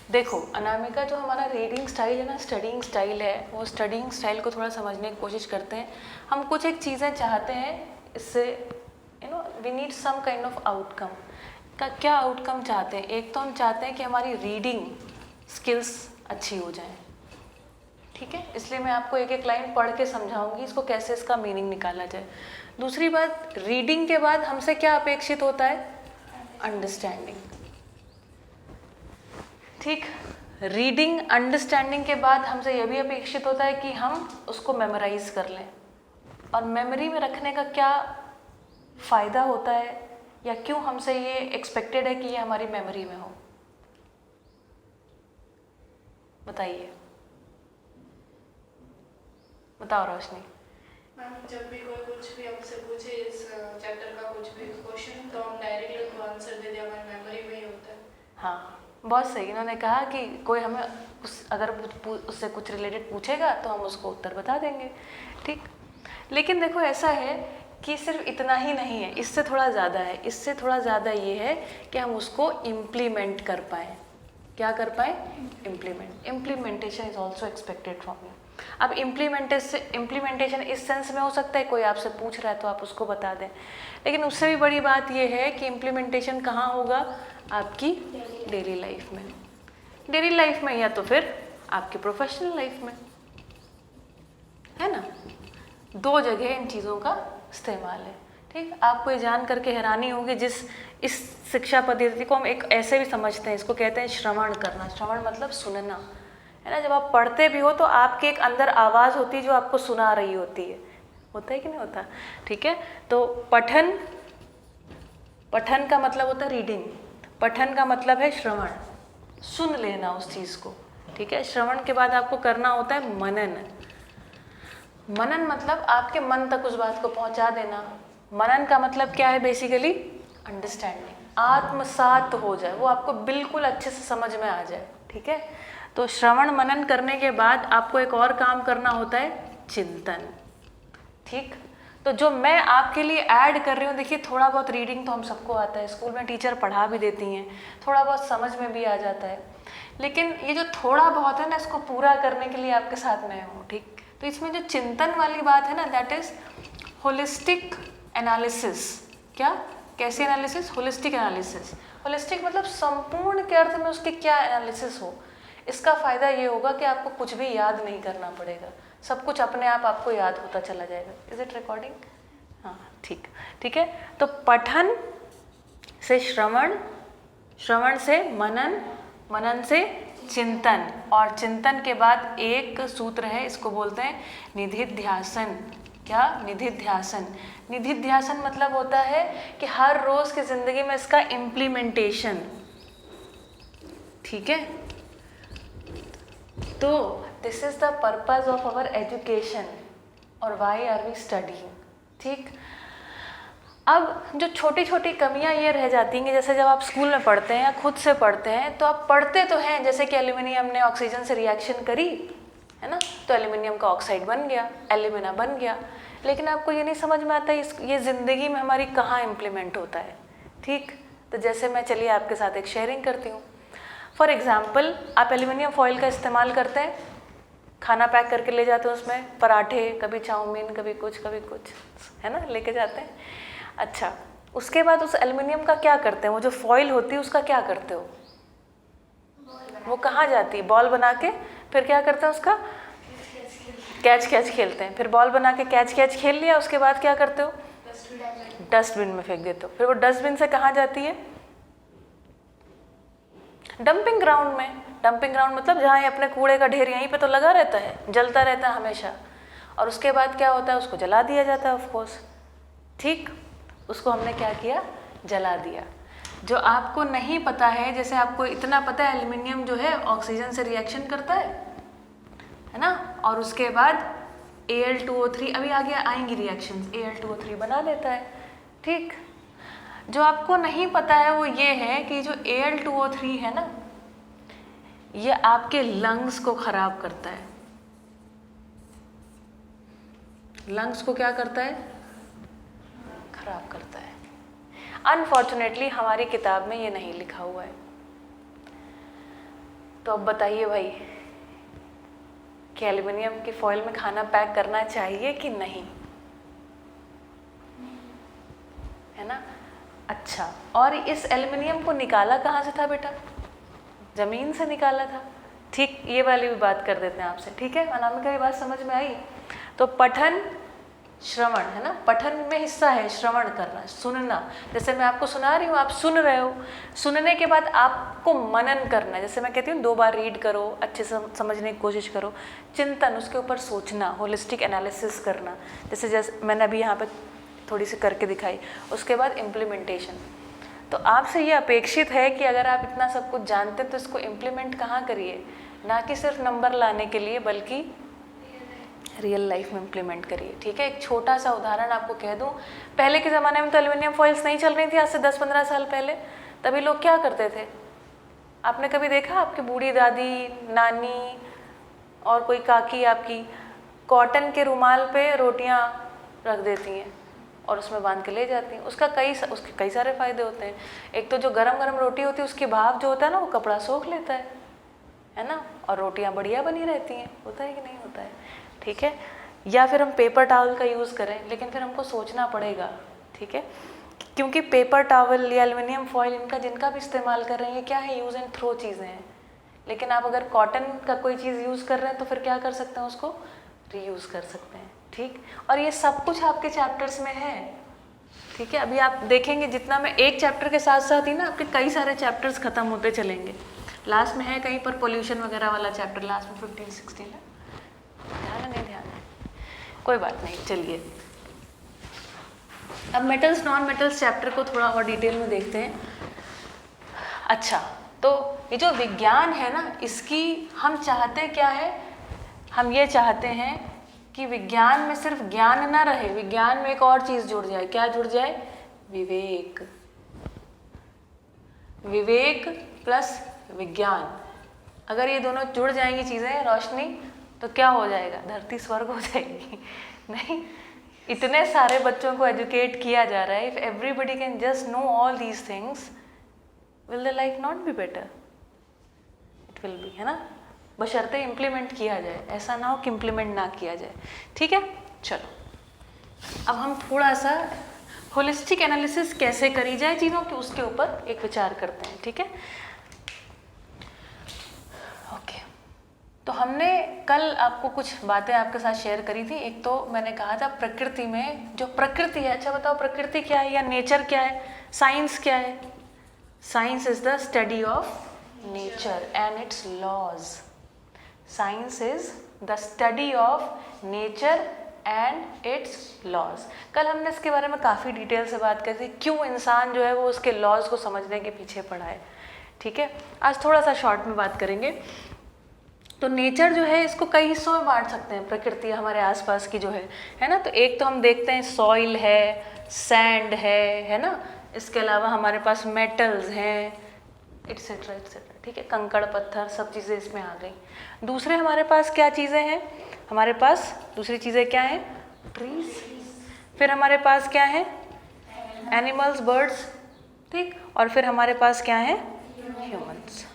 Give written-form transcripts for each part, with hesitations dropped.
देखो अनामिका, जो हमारा रीडिंग स्टाइल है ना, स्टडीइंग स्टाइल है, वो स्टडीइंग स्टाइल को थोड़ा समझने की कोशिश करते हैं। हम कुछ एक चीज़ें चाहते हैं, इससे we need some kind of outcome. का क्या आउटकम चाहते हैं? एक तो हम चाहते हैं कि हमारी रीडिंग स्किल्स अच्छी हो जाए, ठीक है, इसलिए मैं आपको एक एक लाइन पढ़ के समझाऊंगी इसको कैसे इसका मीनिंग निकाला जाए। दूसरी बात, रीडिंग के बाद हमसे क्या अपेक्षित होता है? अंडरस्टैंडिंग, ठीक। रीडिंग अंडरस्टैंडिंग के बाद हमसे यह भी अपेक्षित होता है कि हम उसको मेमोराइज कर लें। और मेमोरी में रखने का क्या फ़ायदा होता है, या क्यों हमसे ये एक्सपेक्टेड है कि ये हमारी मेमोरी में हो? बताइए, बताओ रोशनी। मैम, जब भी कोई कुछ भी हमसे पूछे इस चैप्टर का कुछ भी क्वेश्चन, तो हम डायरेक्टली उनको आंसर दे दें, हमारी मेमोरी में ही होता है। हाँ, बहुत सही। इन्होंने कहा कि कोई हमें अगर उससे कुछ रिलेटेड पूछेगा तो हम उसको उत्तर बता देंगे, ठीक। लेकिन देखो ऐसा है कि सिर्फ इतना ही नहीं है, इससे थोड़ा ज़्यादा है। इससे थोड़ा ज़्यादा ये है कि हम उसको इम्प्लीमेंट कर पाएँ। क्या कर पाए? Implementation is also expected from you. अब इम्प्लीमेंटेशन इस सेंस में हो सकता है कोई आपसे पूछ रहा है तो आप उसको बता दें, लेकिन उससे भी बड़ी बात यह है कि इम्प्लीमेंटेशन कहाँ होगा? आपकी डेली लाइफ में। डेली लाइफ में या तो फिर आपकी प्रोफेशनल लाइफ में, है ना। दो जगह इन चीज़ों का इस्तेमाल है, ठीक। आपको ये जान करके हैरानी होगी, इस शिक्षा पद्धति को हम एक ऐसे भी समझते हैं, इसको कहते हैं श्रवण करना। श्रवण मतलब सुनना, है ना। जब आप पढ़ते भी हो तो आपके एक अंदर आवाज़ होती है जो आपको सुना रही होती है। होता है कि नहीं होता? ठीक है। तो पठन का मतलब होता है रीडिंग, पठन का मतलब है श्रवण, सुन लेना उस चीज़ को, ठीक है। श्रवण के बाद आपको करना होता है मनन। मनन मतलब आपके मन तक उस बात को पहुंचा देना। मनन का मतलब क्या है? बेसिकली अंडरस्टैंडिंग, आत्मसात हो जाए, वो आपको बिल्कुल अच्छे से समझ में आ जाए, ठीक है। तो श्रवण मनन करने के बाद आपको एक और काम करना होता है, चिंतन, ठीक। तो जो मैं आपके लिए ऐड कर रही हूँ, देखिए थोड़ा बहुत रीडिंग तो हम सबको आता है, स्कूल में टीचर पढ़ा भी देती हैं, थोड़ा बहुत समझ में भी आ जाता है, लेकिन ये जो थोड़ा बहुत है ना, इसको पूरा करने के लिए आपके साथ मैं हूँ, ठीक। तो इसमें जो चिंतन वाली बात है ना, दैट इज होलिस्टिक एनालिसिस। क्या? कैसे एनालिसिस? Holistic analysis. होलिस्टिक मतलब संपूर्ण के अर्थ में उसके क्या एनालिसिस हो। इसका फ़ायदा ये होगा कि आपको कुछ भी याद नहीं करना पड़ेगा, सब कुछ अपने आप आपको याद होता चला जाएगा। Is it recording? हाँ, ठीक, ठीक है। तो पठन से श्रवण, श्रवण से मनन, मनन से चिंतन, और चिंतन के बाद एक सूत्र है, इसको बोलते हैं निधिध्यासन। क्या? निधिध्यासन। निधिध्यासन मतलब होता है कि हर रोज़ की ज़िंदगी में इसका इम्प्लीमेंटेशन, ठीक है। तो this is the purpose of our education, और वाई आर वी स्टडीइंग, ठीक। अब जो छोटी छोटी कमियां ये रह जाती हैं, जैसे जब आप स्कूल में पढ़ते हैं या खुद से पढ़ते हैं, तो आप पढ़ते तो हैं, जैसे कि एल्यूमिनियम ने ऑक्सीजन से रिएक्शन करी, है ना, तो एल्यूमिनियम का ऑक्साइड बन गया, एल्यूमिना बन गया, लेकिन आपको ये नहीं समझ में आता ये ज़िंदगी में हमारी कहाँ इम्प्लीमेंट होता है, ठीक। तो जैसे मैं, चलिए आपके साथ एक शेयरिंग करती हूँ। फॉर एग्ज़ाम्पल, आप एल्यूमिनियम फॉइल का इस्तेमाल करते हैं, खाना पैक करके ले जाते हैं, उसमें पराठे, कभी चाउमीन, कभी कुछ, है ना, लेके जाते हैं। अच्छा, उसके बाद उस एल्युमिनियम का क्या करते हैं? वो जो फॉइल होती है उसका क्या करते हो? वो कहाँ जाती है? बॉल बना के फिर क्या करते हैं? उसका कैच खेलते हैं। फिर बॉल बना के कैच खेल लिया, उसके बाद क्या करते हो? डस्टबिन में फेंक देते हो। फिर वो डस्टबिन से कहाँ जाती है? डंपिंग ग्राउंड में। डंपिंग ग्राउंड मतलब जहाँ ये अपने कूड़े का ढेर यहीं पे तो लगा रहता है, जलता रहता है हमेशा, और उसके बाद क्या होता है? उसको जला दिया जाता है, ऑफ कोर्स, ठीक। उसको हमने क्या किया? जला दिया। जो आपको नहीं पता है, जैसे आपको इतना पता है एल्युमिनियम जो है ऑक्सीजन से रिएक्शन करता है ना, और उसके बाद Al2O3, अभी आगे आएंगी रिएक्शंस, Al2O3 बना देता है, ठीक। जो आपको नहीं पता है वो ये है कि जो Al2O3 है ना, ये आपके लंग्स को खराब करता है। लंग्स को क्या करता है? खराब करता है। अनफॉर्चुनेटली हमारी किताब में ये नहीं लिखा हुआ है। तो अब बताइए भाई कि एल्युमिनियम की फॉइल में खाना पैक करना चाहिए कि नहीं, है ना। अच्छा, और इस एल्युमिनियम को निकाला कहाँ से था बेटा? ज़मीन से निकाला था। ठीक, ये वाली भी बात कर देते हैं आपसे, ठीक है। अनामिका, ये बात समझ में आई? तो पठन श्रवण, है ना, पठन में हिस्सा है श्रवण करना, सुनना। जैसे मैं आपको सुना रही हूँ, आप सुन रहे हो, सुनने के बाद आपको मनन करना है। जैसे मैं कहती हूँ 2 बार रीड करो, अच्छे से समझने की कोशिश करो, चिंतन, उसके ऊपर सोचना, होलिस्टिक एनालिसिस करना, जैसे मैंने अभी यहाँ पे थोड़ी सी करके दिखाई। उसके बाद इम्प्लीमेंटेशन। तो आपसे ये अपेक्षित है कि अगर आप इतना सब कुछ जानते हैं तो इसको इम्प्लीमेंट कहाँ करिए, ना कि सिर्फ नंबर लाने के लिए, बल्कि रियल लाइफ में इम्प्लीमेंट करिए, ठीक है। एक छोटा सा उदाहरण आपको कह दूं, पहले के ज़माने में तो एल्युमिनियम फॉइल्स नहीं चल रही थी, आज से 10-15 साल पहले। तभी लोग क्या करते थे? आपने कभी देखा आपकी बूढ़ी दादी, नानी और कोई काकी आपकी कॉटन के रुमाल पे रोटियां रख देती हैं और उसमें बांध के ले जाती हैं। उसके कई सारे फ़ायदे होते हैं। एक तो जो गरम गरम रोटी होती है उसकी भाप जो होता है ना, वो कपड़ा सोख लेता है ना, और रोटियां बढ़िया बनी रहती हैं। होता है कि नहीं होता है? ठीक है। या फिर हम पेपर टॉवल का यूज़ करें, लेकिन फिर हमको सोचना पड़ेगा, ठीक है, क्योंकि पेपर टॉवल या एल्युमिनियम फॉइल, इनका जिनका भी इस्तेमाल कर रहे हैं, ये क्या है, यूज़ एंड थ्रो चीज़ें हैं। लेकिन आप अगर कॉटन का कोई चीज़ यूज़ कर रहे हैं तो फिर क्या कर सकते हैं, उसको रीयूज़ कर सकते हैं, ठीक। और ये सब कुछ आपके चैप्टर्स में है, ठीक है। अभी आप देखेंगे जितना मैं एक चैप्टर के साथ साथ ही ना आपके कई सारे चैप्टर्स खत्म होते चलेंगे। लास्ट में है कहीं पर पोल्यूशन वगैरह वाला चैप्टर, लास्ट में 15-16 है। ध्यान है, नहीं ध्यान है, कोई बात नहीं, चलिए अब मेटल्स नॉन मेटल्स चैप्टर को थोड़ा और डिटेल में देखते हैं। अच्छा, तो ये जो विज्ञान है ना, इसकी हम चाहते क्या है, हम ये चाहते हैं कि विज्ञान में सिर्फ ज्ञान ना रहे, विज्ञान में एक और चीज़ जुड़ जाए। क्या जुड़ जाए? विवेक। विवेक प्लस विज्ञान, अगर ये दोनों जुड़ जाएंगी चीज़ें, रोशनी, तो क्या हो जाएगा? धरती स्वर्ग हो जाएगी। नहीं, इतने सारे बच्चों को एजुकेट किया जा रहा है। If everybody can just know all these things, will the life not be better? It will be, है ना, बशर्ते इम्प्लीमेंट किया जाए। ऐसा ना हो कि इम्प्लीमेंट ना किया जाए, ठीक है। चलो अब हम थोड़ा सा होलिस्टिक एनालिसिस कैसे करी जाए चीज़ों की, उसके ऊपर एक विचार करते हैं, ठीक है। ओके, तो हमने कल आपको कुछ बातें आपके साथ शेयर करी थी। एक तो मैंने कहा था प्रकृति में जो प्रकृति है, अच्छा बताओ प्रकृति क्या है या नेचर क्या है, साइंस क्या है? Science is the study of nature and its laws. Science is the study of nature and its laws. कल हमने इसके बारे में काफ़ी डिटेल से बात करी थी, क्यों इंसान जो है वो उसके लॉज को समझने के पीछे पड़ा है, ठीक है। आज थोड़ा सा शॉर्ट में बात करेंगे। तो नेचर जो है इसको कई हिस्सों में बांट सकते हैं, प्रकृति हमारे आसपास की जो है ना। तो एक तो हम देखते हैं सॉइल है, सैंड है ना। इसके अलावा हमारे पास मेटल्स हैं, एटसेट्रा एटसेट्रा, ठीक है, कंकड़ पत्थर, सब चीज़ें इसमें आ गई। दूसरे हमारे पास क्या चीज़ें हैं? हमारे पास दूसरी चीज़ें क्या हैं? ट्रीज। फिर हमारे पास क्या है? एनिमल्स, बर्ड्स, ठीक। और फिर हमारे पास क्या है? ह्यूमंस,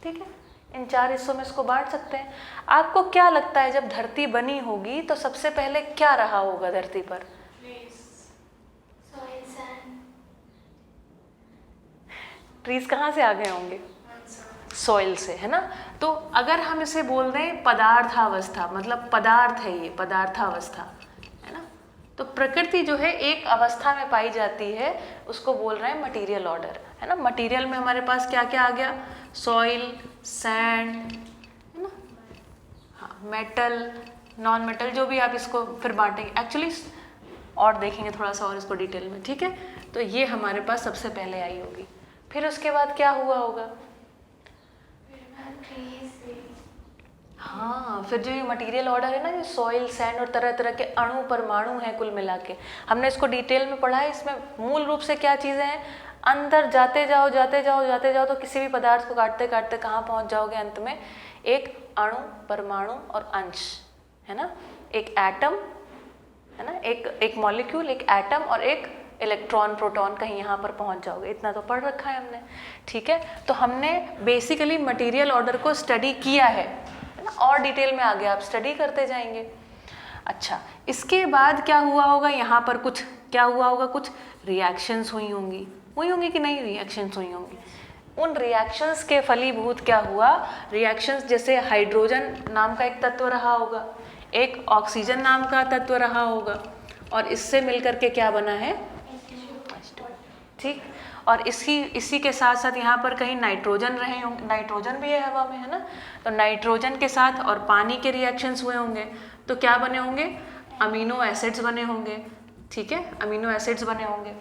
ठीक है। इन 4 हिस्सों में इसको बांट सकते हैं। आपको क्या लगता है जब धरती बनी होगी तो सबसे पहले क्या रहा होगा धरती पर? ट्रीज कहाँ से आ गए होंगे? सॉइल से, है ना। तो अगर हम इसे बोल दें पदार्थावस्था, मतलब पदार्थ है ये, पदार्थावस्था, है ना। तो प्रकृति जो है एक अवस्था में पाई जाती है, उसको बोल रहे हैं मटीरियल ऑर्डर, है ना। मटीरियल में हमारे पास क्या क्या आ गया? सॉइल, सैंड, है ना, हाँ, मेटल, नॉन मेटल, जो भी आप इसको फिर बांटेंगे एक्चुअली और देखेंगे थोड़ा सा और इसको डिटेल में, ठीक है। तो ये हमारे पास सबसे पहले आई होगी। फिर उसके बाद क्या हुआ होगा? हाँ, फिर जो ये मटेरियल ऑर्डर है ना, ये सॉइल, सैंड और तरह तरह के अणु, परमाणु हैं कुल मिला के, हमने इसको डिटेल में पढ़ा है। इसमें मूल रूप से क्या चीज़ें हैं? अंदर जाते जाओ जाते जाओ जाते जाओ तो किसी भी पदार्थ को काटते काटते कहाँ पहुँच जाओगे? अंत में एक अणु, परमाणु और अंश, है ना। एक एटम, है ना, एक मॉलिक्यूल, एक एटम और एक इलेक्ट्रॉन प्रोटॉन कहीं यहाँ पर पहुँच जाओगे, इतना तो पढ़ रखा है हमने, ठीक है। तो हमने बेसिकली मटेरियल ऑर्डर को स्टडी किया है ना, और डिटेल में आगे आप स्टडी करते जाएंगे। अच्छा, इसके बाद क्या हुआ होगा, यहाँ पर कुछ क्या हुआ होगा, कुछ रिएक्शंस हुई होंगी कि नहीं रिएक्शंस हुई होंगी। उन रिएक्शंस के फलीभूत क्या हुआ, रिएक्शंस जैसे हाइड्रोजन नाम का एक तत्व रहा होगा, एक ऑक्सीजन नाम का तत्व रहा होगा, और इससे मिलकर के क्या बना है, ठीक। और इसी के साथ साथ यहाँ पर कहीं नाइट्रोजन रहे होंगे, नाइट्रोजन भी है हवा में, है ना। तो नाइट्रोजन के साथ और पानी के रिएक्शंस हुए होंगे, तो क्या बने होंगे, अमीनो एसिड्स बने होंगे, ठीक है, अमीनो एसिड्स बने होंगे।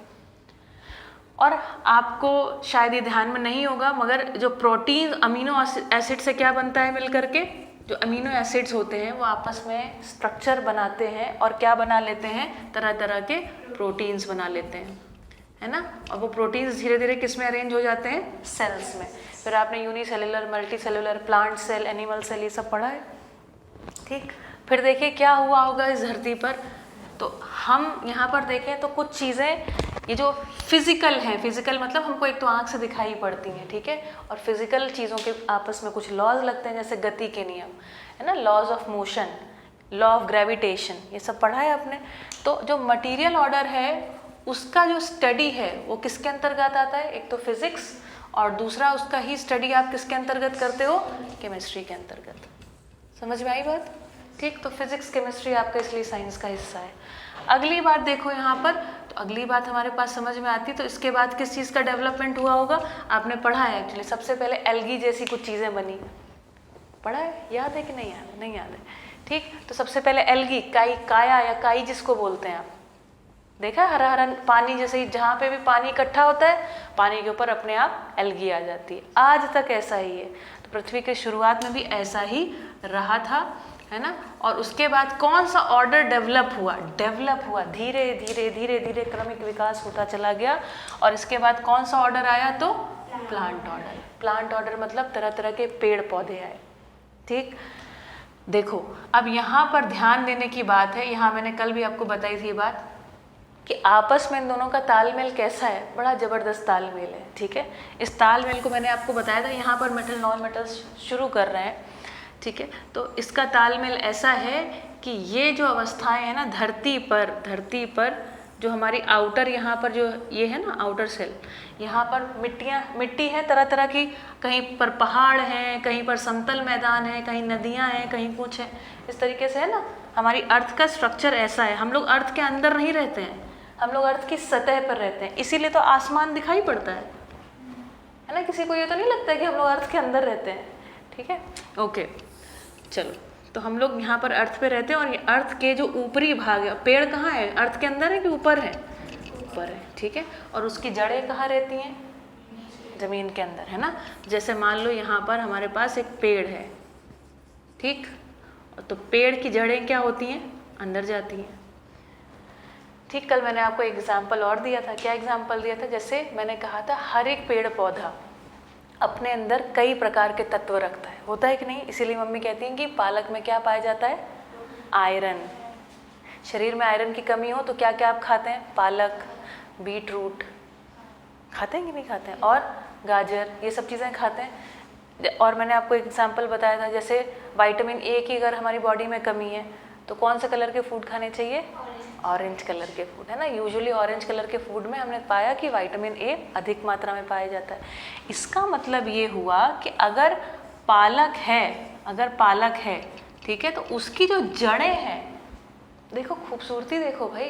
और आपको शायद ये ध्यान में नहीं होगा, मगर जो प्रोटीन अमीनो एसिड से क्या बनता है मिल करके, जो अमीनो एसिड्स होते हैं वो आपस में स्ट्रक्चर बनाते हैं और क्या बना लेते हैं, तरह तरह के प्रोटीन्स बना लेते हैं, है ना। और वो प्रोटीन्स धीरे धीरे किस में अरेंज हो जाते हैं, सेल्स में। फिर आपने unicellular, multicellular, plant cell, animal cell, ये सब पढ़ा है, ठीक। फिर देखिए क्या हुआ होगा इस धरती पर। तो हम यहाँ पर देखें तो कुछ चीज़ें ये जो फिजिकल हैं, फिजिकल मतलब हमको एक तो आँख से दिखाई पड़ती हैं, ठीक है, और फिजिकल चीज़ों के आपस में कुछ लॉज लगते हैं, जैसे गति के नियम, है ना, laws of motion, law of gravitation, ये सब पढ़ा है आपने। तो जो मटेरियल ऑर्डर है उसका जो स्टडी है वो किसके अंतर्गत आता है, एक तो फिजिक्स, और दूसरा उसका ही स्टडी आप किसके अंतर्गत करते हो, केमिस्ट्री के अंतर्गत। समझ में आई बात, ठीक। तो फिजिक्स केमिस्ट्री आपका इसलिए साइंस का हिस्सा है। अगली बात देखो यहाँ पर, तो अगली बात हमारे पास समझ में आती, तो इसके बाद किस चीज़ का डेवलपमेंट हुआ होगा, आपने पढ़ा है एक्चुअली। सबसे पहले एल्गी जैसी कुछ चीज़ें बनी, पढ़ा है, याद है कि नहीं याद है, नहीं याद है, ठीक। तो सबसे पहले एल्गी, काया या काई जिसको बोलते हैं आप, देखा हरा हरा पानी, जैसे ही जहाँ पे भी पानी इकट्ठा होता है पानी के ऊपर अपने आप एल्गी आ जाती है। आज तक ऐसा ही है, तो पृथ्वी के शुरुआत में भी ऐसा ही रहा था, है ना। और उसके बाद कौन सा ऑर्डर डेवलप हुआ, धीरे धीरे धीरे धीरे क्रमिक विकास होता चला गया। और इसके बाद कौन सा ऑर्डर आया, तो प्लांट ऑर्डर। प्लांट ऑर्डर मतलब तरह तरह के पेड़ पौधे आए, ठीक। देखो अब यहाँ पर ध्यान देने की बात है, यहाँ मैंने कल भी आपको बताई थी ये बात कि आपस में इन दोनों का तालमेल कैसा है, बड़ा ज़बरदस्त तालमेल है, ठीक है। इस तालमेल को मैंने आपको बताया था, यहाँ पर मेटल नॉन मेटल्स शुरू कर रहे हैं, ठीक है। तो इसका तालमेल ऐसा है कि ये जो अवस्थाएं हैं ना धरती पर जो हमारी आउटर यहाँ पर जो ये है ना आउटर सेल, यहाँ पर मिट्टी है तरह तरह की, कहीं पर पहाड़ हैं, कहीं पर समतल मैदान है, कहीं नदियाँ हैं, कहीं कुछ है, इस तरीके से है ना। हमारी अर्थ का स्ट्रक्चर ऐसा है, हम लोग अर्थ के अंदर नहीं रहते हैं, हम लोग अर्थ की सतह पर रहते हैं, इसीलिए तो आसमान दिखाई पड़ता है ना। किसी को ये तो नहीं लगता है कि हम लोग अर्थ के अंदर रहते हैं, ठीक है, ओके। चलो, तो हम लोग यहाँ पर अर्थ पे रहते हैं, और ये अर्थ के जो ऊपरी भाग है, पेड़ कहाँ है, अर्थ के अंदर है कि ऊपर है, ऊपर है, ठीक है। और उसकी जड़ें कहाँ रहती हैं, ज़मीन के अंदर, है ना। जैसे मान लो यहाँ पर हमारे पास एक पेड़ है, ठीक, तो पेड़ की जड़ें क्या होती हैं, अंदर जाती हैं, ठीक। कल मैंने आपको एग्जाम्पल और दिया था, क्या एग्जाम्पल दिया था, जैसे मैंने कहा था हर एक पेड़ पौधा अपने अंदर कई प्रकार के तत्व रखता है, होता है कि नहीं। इसीलिए मम्मी कहती हैं कि पालक में क्या पाया जाता है, आयरन। शरीर में आयरन की कमी हो तो क्या क्या आप खाते हैं, पालक, बीट रूट खाते हैं कि नहीं खाते हैं, और गाजर, ये सब चीज़ें खाते हैं। और मैंने आपको एग्जाम्पल बताया था, जैसे विटामिन ए की अगर हमारी बॉडी में कमी है तो कौन से कलर के फूड खाने चाहिए, ऑरेंज कलर के फूड, है ना। यूजुअली ऑरेंज कलर के फूड में हमने पाया कि विटामिन ए अधिक मात्रा में पाया जाता है। इसका मतलब ये हुआ कि अगर पालक है, ठीक है, तो उसकी जो जड़ें हैं, देखो खूबसूरती देखो भाई,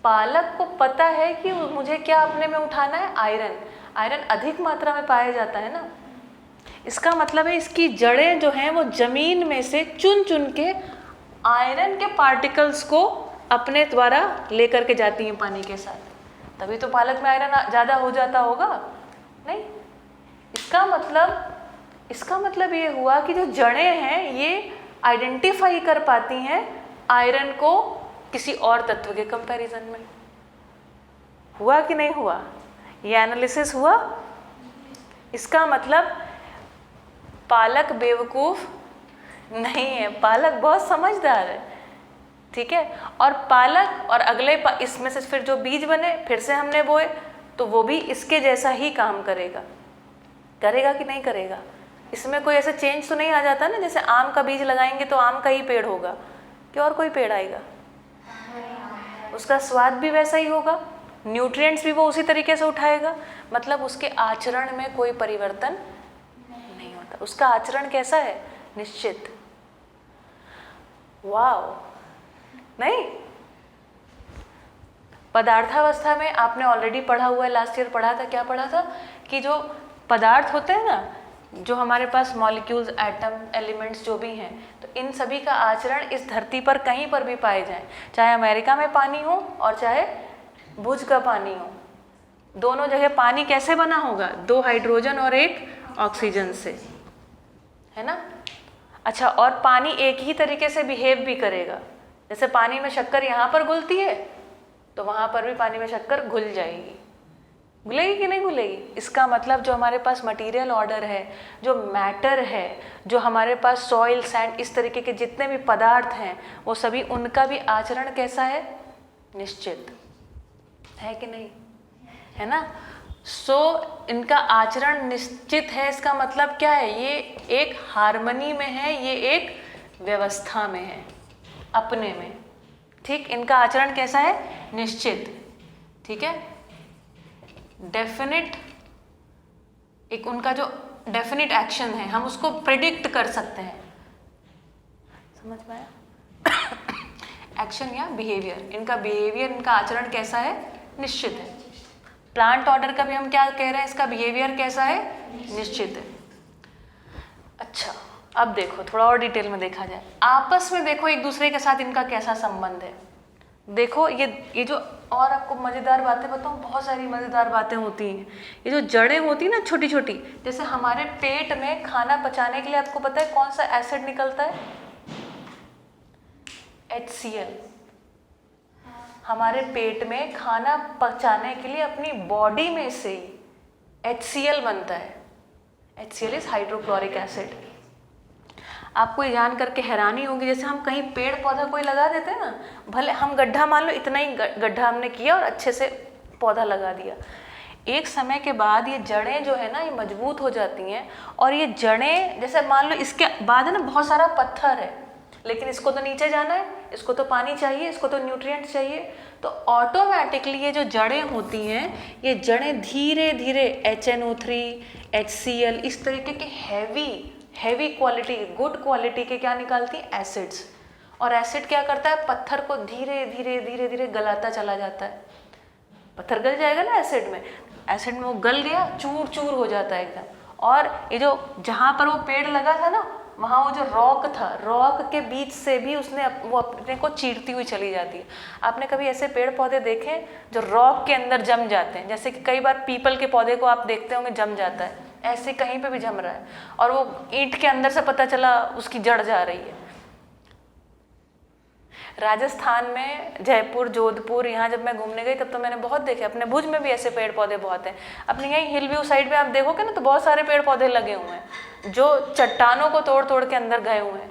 पालक को पता है कि मुझे क्या अपने में उठाना है, आयरन अधिक मात्रा में पाया जाता है ना। इसका मतलब है इसकी जड़ें जो हैं वो जमीन में से चुन चुन के आयरन के पार्टिकल्स को अपने द्वारा लेकर के जाती हैं पानी के साथ, तभी तो पालक में आयरन ज़्यादा हो जाता होगा, नहीं। इसका मतलब ये हुआ कि जो जड़ें हैं ये आइडेंटिफाई कर पाती हैं आयरन को किसी और तत्व के कंपैरिजन में। हुआ कि नहीं हुआ, ये एनालिसिस हुआ। इसका मतलब पालक बेवकूफ़ नहीं है, पालक बहुत समझदार है, ठीक है। और पालक और इसमें से फिर जो बीज बने फिर से हमने बोए, तो वो भी इसके जैसा ही काम करेगा। करेगा कि नहीं करेगा? इसमें कोई ऐसा चेंज तो नहीं आ जाता ना, जैसे आम का बीज लगाएंगे तो आम का ही पेड़ होगा कि और कोई पेड़ आएगा? उसका स्वाद भी वैसा ही होगा, न्यूट्रिएंट्स भी वो उसी तरीके से उठाएगा। मतलब उसके आचरण में कोई परिवर्तन नहीं होता। उसका आचरण कैसा है? निश्चित। वाओ, नहीं? पदार्थावस्था में आपने ऑलरेडी पढ़ा हुआ है, लास्ट ईयर पढ़ा था। क्या पढ़ा था? कि जो पदार्थ होते हैं ना, जो हमारे पास मॉलिक्यूल्स, एटम, एलिमेंट्स जो भी हैं, तो इन सभी का आचरण इस धरती पर कहीं पर भी पाए जाएं, चाहे अमेरिका में पानी हो और चाहे भुज का पानी हो, दोनों जगह पानी कैसे बना होगा? 2 हाइड्रोजन और 1 ऑक्सीजन से, है ना? अच्छा, और पानी एक ही तरीके से बिहेव भी करेगा। जैसे पानी में शक्कर यहाँ पर घुलती है तो वहाँ पर भी पानी में शक्कर घुल जाएगी। घुलेगी कि नहीं घुलेगी? इसका मतलब जो हमारे पास मटेरियल ऑर्डर है, जो मैटर है, जो हमारे पास सॉइल, सैंड, इस तरीके के जितने भी पदार्थ हैं, वो सभी, उनका भी आचरण कैसा है? निश्चित है कि नहीं? है ना? इनका आचरण निश्चित है। इसका मतलब क्या है? ये एक हार्मनी में है, ये एक व्यवस्था में है, अपने में। ठीक, इनका आचरण कैसा है? निश्चित। ठीक है, डेफिनिट। एक उनका जो डेफिनिट एक्शन है, हम उसको प्रिडिक्ट कर सकते हैं। समझ में आया? एक्शन या बिहेवियर, इनका बिहेवियर, इनका आचरण कैसा है? निश्चित है। प्लांट ऑर्डर का भी हम क्या कह रहे हैं? इसका बिहेवियर कैसा है? निश्चित है। अच्छा, अब देखो, थोड़ा और डिटेल में देखा जाए। आपस में देखो एक दूसरे के साथ इनका कैसा संबंध है। देखो ये जो, और आपको मज़ेदार बातें बताऊँ, बहुत सारी मज़ेदार बातें होती हैं। ये जो जड़ें होती हैं ना, छोटी छोटी, जैसे हमारे पेट में खाना पचाने के लिए आपको पता है कौन सा एसिड निकलता है? HCl। हमारे पेट में खाना पचाने के लिए अपनी बॉडी में से ही HCl बनता है। HCl is hydrochloric acid. आपको ये जान करके हैरानी होगी, जैसे हम कहीं पेड़ पौधा कोई लगा देते हैं ना, भले हम गड्ढा, मान लो इतना ही गड्ढा हमने किया और अच्छे से पौधा लगा दिया, एक समय के बाद ये जड़ें जो है ना, ये मजबूत हो जाती हैं। और ये जड़ें, जैसे मान लो इसके बाद है ना बहुत सारा पत्थर है, लेकिन इसको तो नीचे जाना है, इसको तो पानी चाहिए, इसको तो न्यूट्रिएंट्स चाहिए, तो ऑटोमेटिकली ये जो जड़ें होती हैं, ये जड़ें धीरे धीरे HNO3, HCl, इस तरीके के हैवी क्वालिटी, गुड क्वालिटी के क्या निकालती है? एसिड्स। और एसिड क्या करता है? पत्थर को धीरे धीरे गलाता चला जाता है। पत्थर गल जाएगा ना एसिड में वो गल गया, चूर चूर हो जाता है एकदम। और ये जो जहाँ पर वो पेड़ लगा था ना, वहाँ वो जो रॉक था, रॉक के बीच से भी वो अपने को चीरती हुई चली जाती है। आपने कभी ऐसे पेड़ पौधे देखे जो रॉक के अंदर जम जाते हैं? जैसे कि कई बार पीपल के पौधे को आप देखते होंगे जम जाता है, ऐसे कहीं पे भी जम रहा है, और वो ईंट के अंदर से पता चला उसकी जड़ जा रही है। राजस्थान में, जयपुर, जोधपुर, यहाँ जब मैं घूमने गई तब तो मैंने बहुत देखे। अपने भुज में भी ऐसे पेड़ पौधे बहुत हैं। अपने यहीं हिल व्यू साइड पे आप देखोगे ना, तो बहुत सारे पेड़ पौधे लगे हुए हैं जो चट्टानों को तोड़ तोड़ के अंदर गए हुए हैं।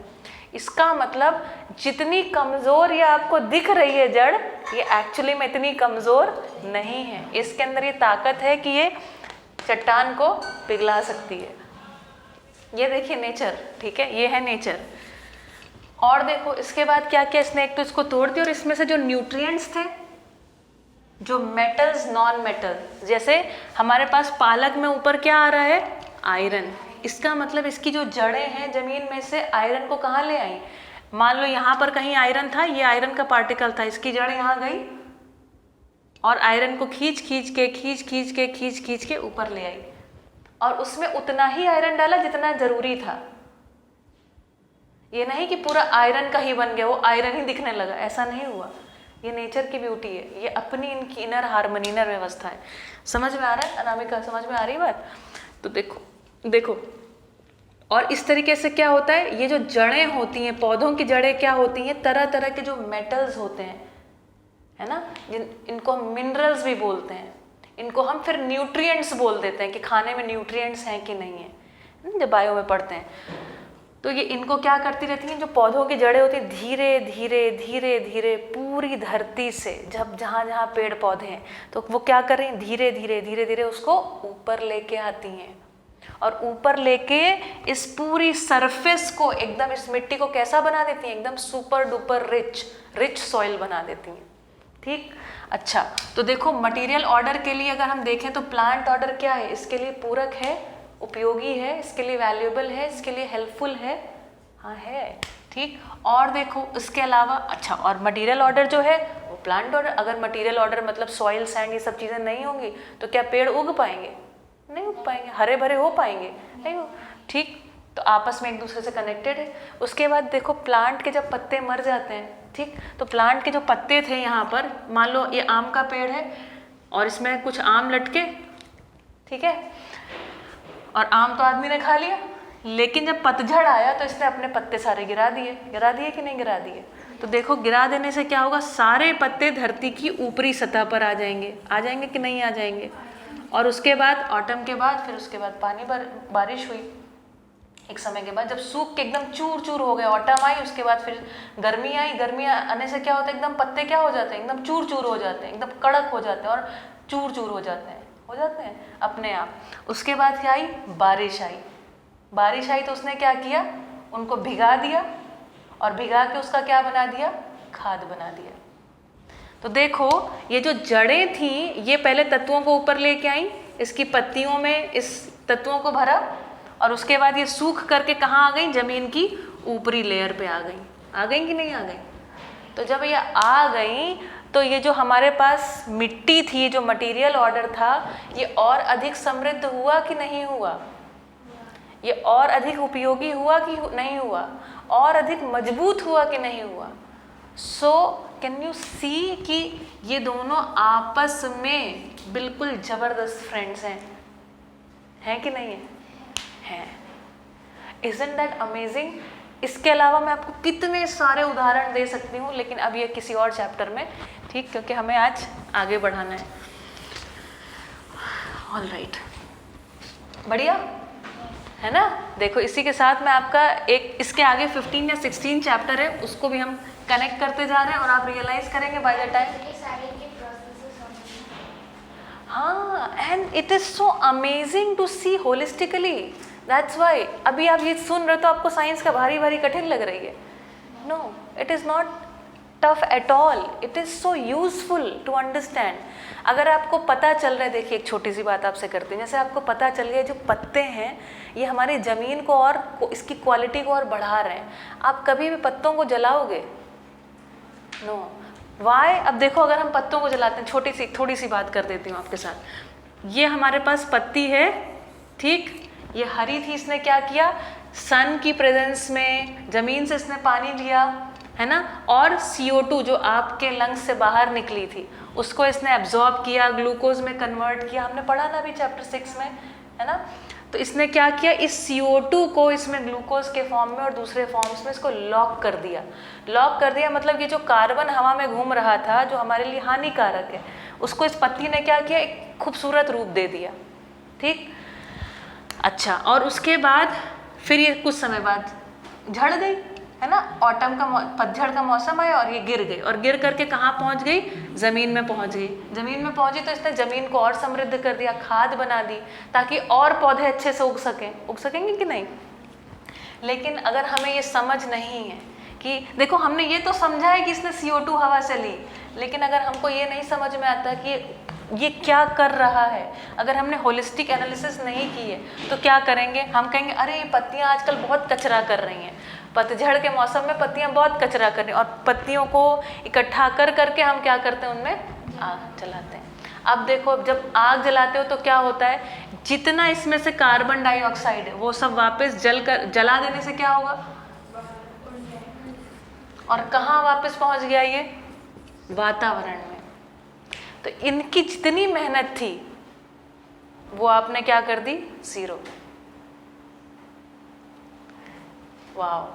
इसका मतलब जितनी कमज़ोर ये आपको दिख रही है जड़, ये एक्चुअली में इतनी कमज़ोर नहीं है। इसके अंदर ये ताकत है कि ये चट्टान को पिघला सकती है। ये देखिए नेचर, ठीक है, ये है नेचर। और देखो इसके बाद क्या किया इसने, एक तो इसको तोड़ दिया और इसमें से जो न्यूट्रिएंट्स थे, जो मेटल्स, नॉन मेटल, जैसे हमारे पास पालक में ऊपर क्या आ रहा है? आयरन। इसका मतलब इसकी जो जड़ें हैं जमीन में से आयरन को कहाँ ले आई? मान लो यहाँ पर कहीं आयरन था, ये आयरन का पार्टिकल था, इसकी जड़ यहाँ गई और आयरन को खींच खींच के ऊपर ले आई, और उसमें उतना ही आयरन डाला जितना जरूरी था। ये नहीं कि पूरा आयरन का ही बन गया, वो आयरन ही दिखने लगा, ऐसा नहीं हुआ। ये नेचर की ब्यूटी है, ये अपनी इनकी इनर हार्मनी, इनर व्यवस्था है। समझ में आ रहा है अनामिका? समझ में आ रही बात? तो देखो और इस तरीके से क्या होता है, ये जो जड़ें होती हैं, पौधों की जड़ें क्या होती हैं? तरह तरह के जो मेटल्स होते हैं, है ना, इनको हम मिनरल्स भी बोलते हैं। इनको हम फिर न्यूट्रिएंट्स बोल देते हैं कि खाने में न्यूट्रिएंट्स हैं कि नहीं है, जब बायो में पढ़ते हैं। तो ये इनको क्या करती रहती हैं, जो पौधों की जड़ें होती हैं धीरे धीरे धीरे धीरे पूरी धरती से जब जहाँ जहाँ पेड़ पौधे हैं तो वो क्या कर रही हैं, धीरे धीरे धीरे धीरे उसको ऊपर लेके आती हैं और ऊपर लेके इस पूरी सरफेस को एकदम, इस मिट्टी को कैसा बना देती हैं, एकदम सुपर डुपर रिच सॉइल बना देती हैं। ठीक, अच्छा तो देखो मटेरियल ऑर्डर के लिए अगर हम देखें तो प्लांट ऑर्डर क्या है, इसके लिए पूरक है, उपयोगी है, इसके लिए वैल्यूएबल है, इसके लिए हेल्पफुल है, हाँ है। ठीक, और देखो इसके अलावा अच्छा, और मटेरियल ऑर्डर जो है वो प्लांट ऑर्डर, अगर मटेरियल ऑर्डर मतलब सॉइल सैंड ये सब चीज़ें नहीं होंगी तो क्या पेड़ उग पाएंगे, नहीं उग पाएंगे, हरे भरे हो पाएंगे, नहीं हो। ठीक, तो आपस में एक दूसरे से कनेक्टेड है। उसके बाद देखो प्लांट के जब पत्ते मर जाते हैं, ठीक, तो प्लांट के जो पत्ते थे यहाँ पर, मान लो ये आम का पेड़ है और इसमें कुछ आम लटके, ठीक है, और आम तो आदमी ने खा लिया, लेकिन जब पतझड़ आया तो इसने अपने पत्ते सारे गिरा दिए कि नहीं गिरा दिए। तो देखो गिरा देने से क्या होगा, सारे पत्ते धरती की ऊपरी सतह पर आ जाएंगे कि नहीं आ जाएंगे। और उसके बाद ऑटम के बाद फिर उसके बाद बारिश हुई, एक समय के बाद जब सूख के एकदम चूर चूर हो गए, ऑटम आई, उसके बाद फिर गर्मी आई, गर्मी आने से क्या होता है, एकदम पत्ते क्या हो जाते हैं, एकदम चूर चूर हो जाते हैं, एकदम कड़क हो जाते हैं और चूर चूर हो जाते हैं अपने आप। उसके बाद क्या आई, बारिश आई तो उसने क्या किया, उनको भिगा दिया और भिगा के उसका क्या बना दिया, खाद बना दिया। तो देखो ये जो जड़ें थी ये पहले तत्वों को ऊपर लेके आई, इसकी पत्तियों में इस तत्वों को भरा और उसके बाद ये सूख करके कहाँ आ गई, जमीन की ऊपरी लेयर पे आ गई कि नहीं आ गई। तो जब ये आ गई तो ये जो हमारे पास मिट्टी थी, जो मटेरियल ऑर्डर था, ये और अधिक समृद्ध हुआ कि नहीं हुआ, ये और अधिक उपयोगी हुआ कि नहीं हुआ, और अधिक मजबूत हुआ कि नहीं हुआ। सो कैन यू सी कि ये दोनों आपस में बिल्कुल जबरदस्त फ्रेंड्स हैं कि नहीं है? Isn't that amazing? इसके अलावा मैं आपको कितने सारे उदाहरण दे सकती हूँ, लेकिन अब ये किसी और चैप्टर में, ठीक, क्योंकि हमें आज आगे बढ़ाना है। ऑल राइट, बढ़िया है ना। देखो इसी के साथ मैं आपका एक इसके आगे 15 या 16 चैप्टर है, उसको भी हम कनेक्ट करते जा रहे हैं और आप रियलाइज करेंगे बाय द टाइम। हाँ, and it is so amazing to see holistically, that's why. अभी आप ये सुन रहे तो आपको साइंस का भारी भारी कठिन लग रही है। No, it is not tough at all, it is so useful to understand. अगर आपको पता चल रहा है, देखिए एक छोटी सी बात आपसे करते हैं, जैसे आपको पता चल गया जो पत्ते हैं ये हमारी ज़मीन को और इसकी क्वालिटी को और बढ़ा रहे हैं, आप कभी भी पत्तों को जलाओगे? No, Y? अब देखो अगर हम पत्तों को जलाते हैं, थोड़ी सी बात कर देती हूँ आपके साथ। ये हमारे पास पत्ती है, ठीक, ये हरी थी, इसने क्या किया, सन की प्रेजेंस में ज़मीन से इसने पानी लिया, है ना, और CO2 जो आपके लंग्स से बाहर निकली थी उसको इसने एब्जॉर्ब किया, ग्लूकोज में कन्वर्ट किया, हमने पढ़ा ना अभी चैप्टर 6 में, है ना। तो इसने क्या किया, इस CO2 को इसमें ग्लूकोज के फॉर्म में और दूसरे फॉर्म्स में इसको लॉक कर दिया। मतलब ये जो कार्बन हवा में घूम रहा था जो हमारे लिए हानिकारक है, उसको इस पत्ती ने क्या किया, एक खूबसूरत रूप दे दिया, ठीक। अच्छा, और उसके बाद फिर ये कुछ समय बाद झड़ गई, है ना, ऑटम का पतझड़ का मौसम आया और ये गिर गई, और गिर करके कहाँ पहुँच गई, ज़मीन में पहुँच गई। ज़मीन में पहुँची तो इसने ज़मीन को और समृद्ध कर दिया, खाद बना दी ताकि और पौधे अच्छे से उग सकेंगे कि नहीं। लेकिन अगर हमें ये समझ नहीं है कि देखो हमने ये तो समझा है कि इसने CO2 हवा से ली, लेकिन अगर हमको ये नहीं समझ में आता कि ये क्या कर रहा है, अगर हमने होलिस्टिक एनालिसिस नहीं की है तो क्या करेंगे, हम कहेंगे अरे ये पत्तियाँ आजकल बहुत कचरा कर रही हैं, पतझड़ के मौसम में पत्तियाँ बहुत कचरा कर रही हैं, और पत्तियों को इकट्ठा कर करके हम क्या करते हैं, उनमें आग जलाते हैं। अब देखो जब आग जलाते हो तो क्या होता है, जितना इसमें से कार्बन डाइऑक्साइड है वो सब वापस जला देने से क्या होगा, और कहाँ वापस पहुँच गया, ये वातावरण में। तो इनकी जितनी मेहनत थी वो आपने क्या कर दी, 0। वाओ।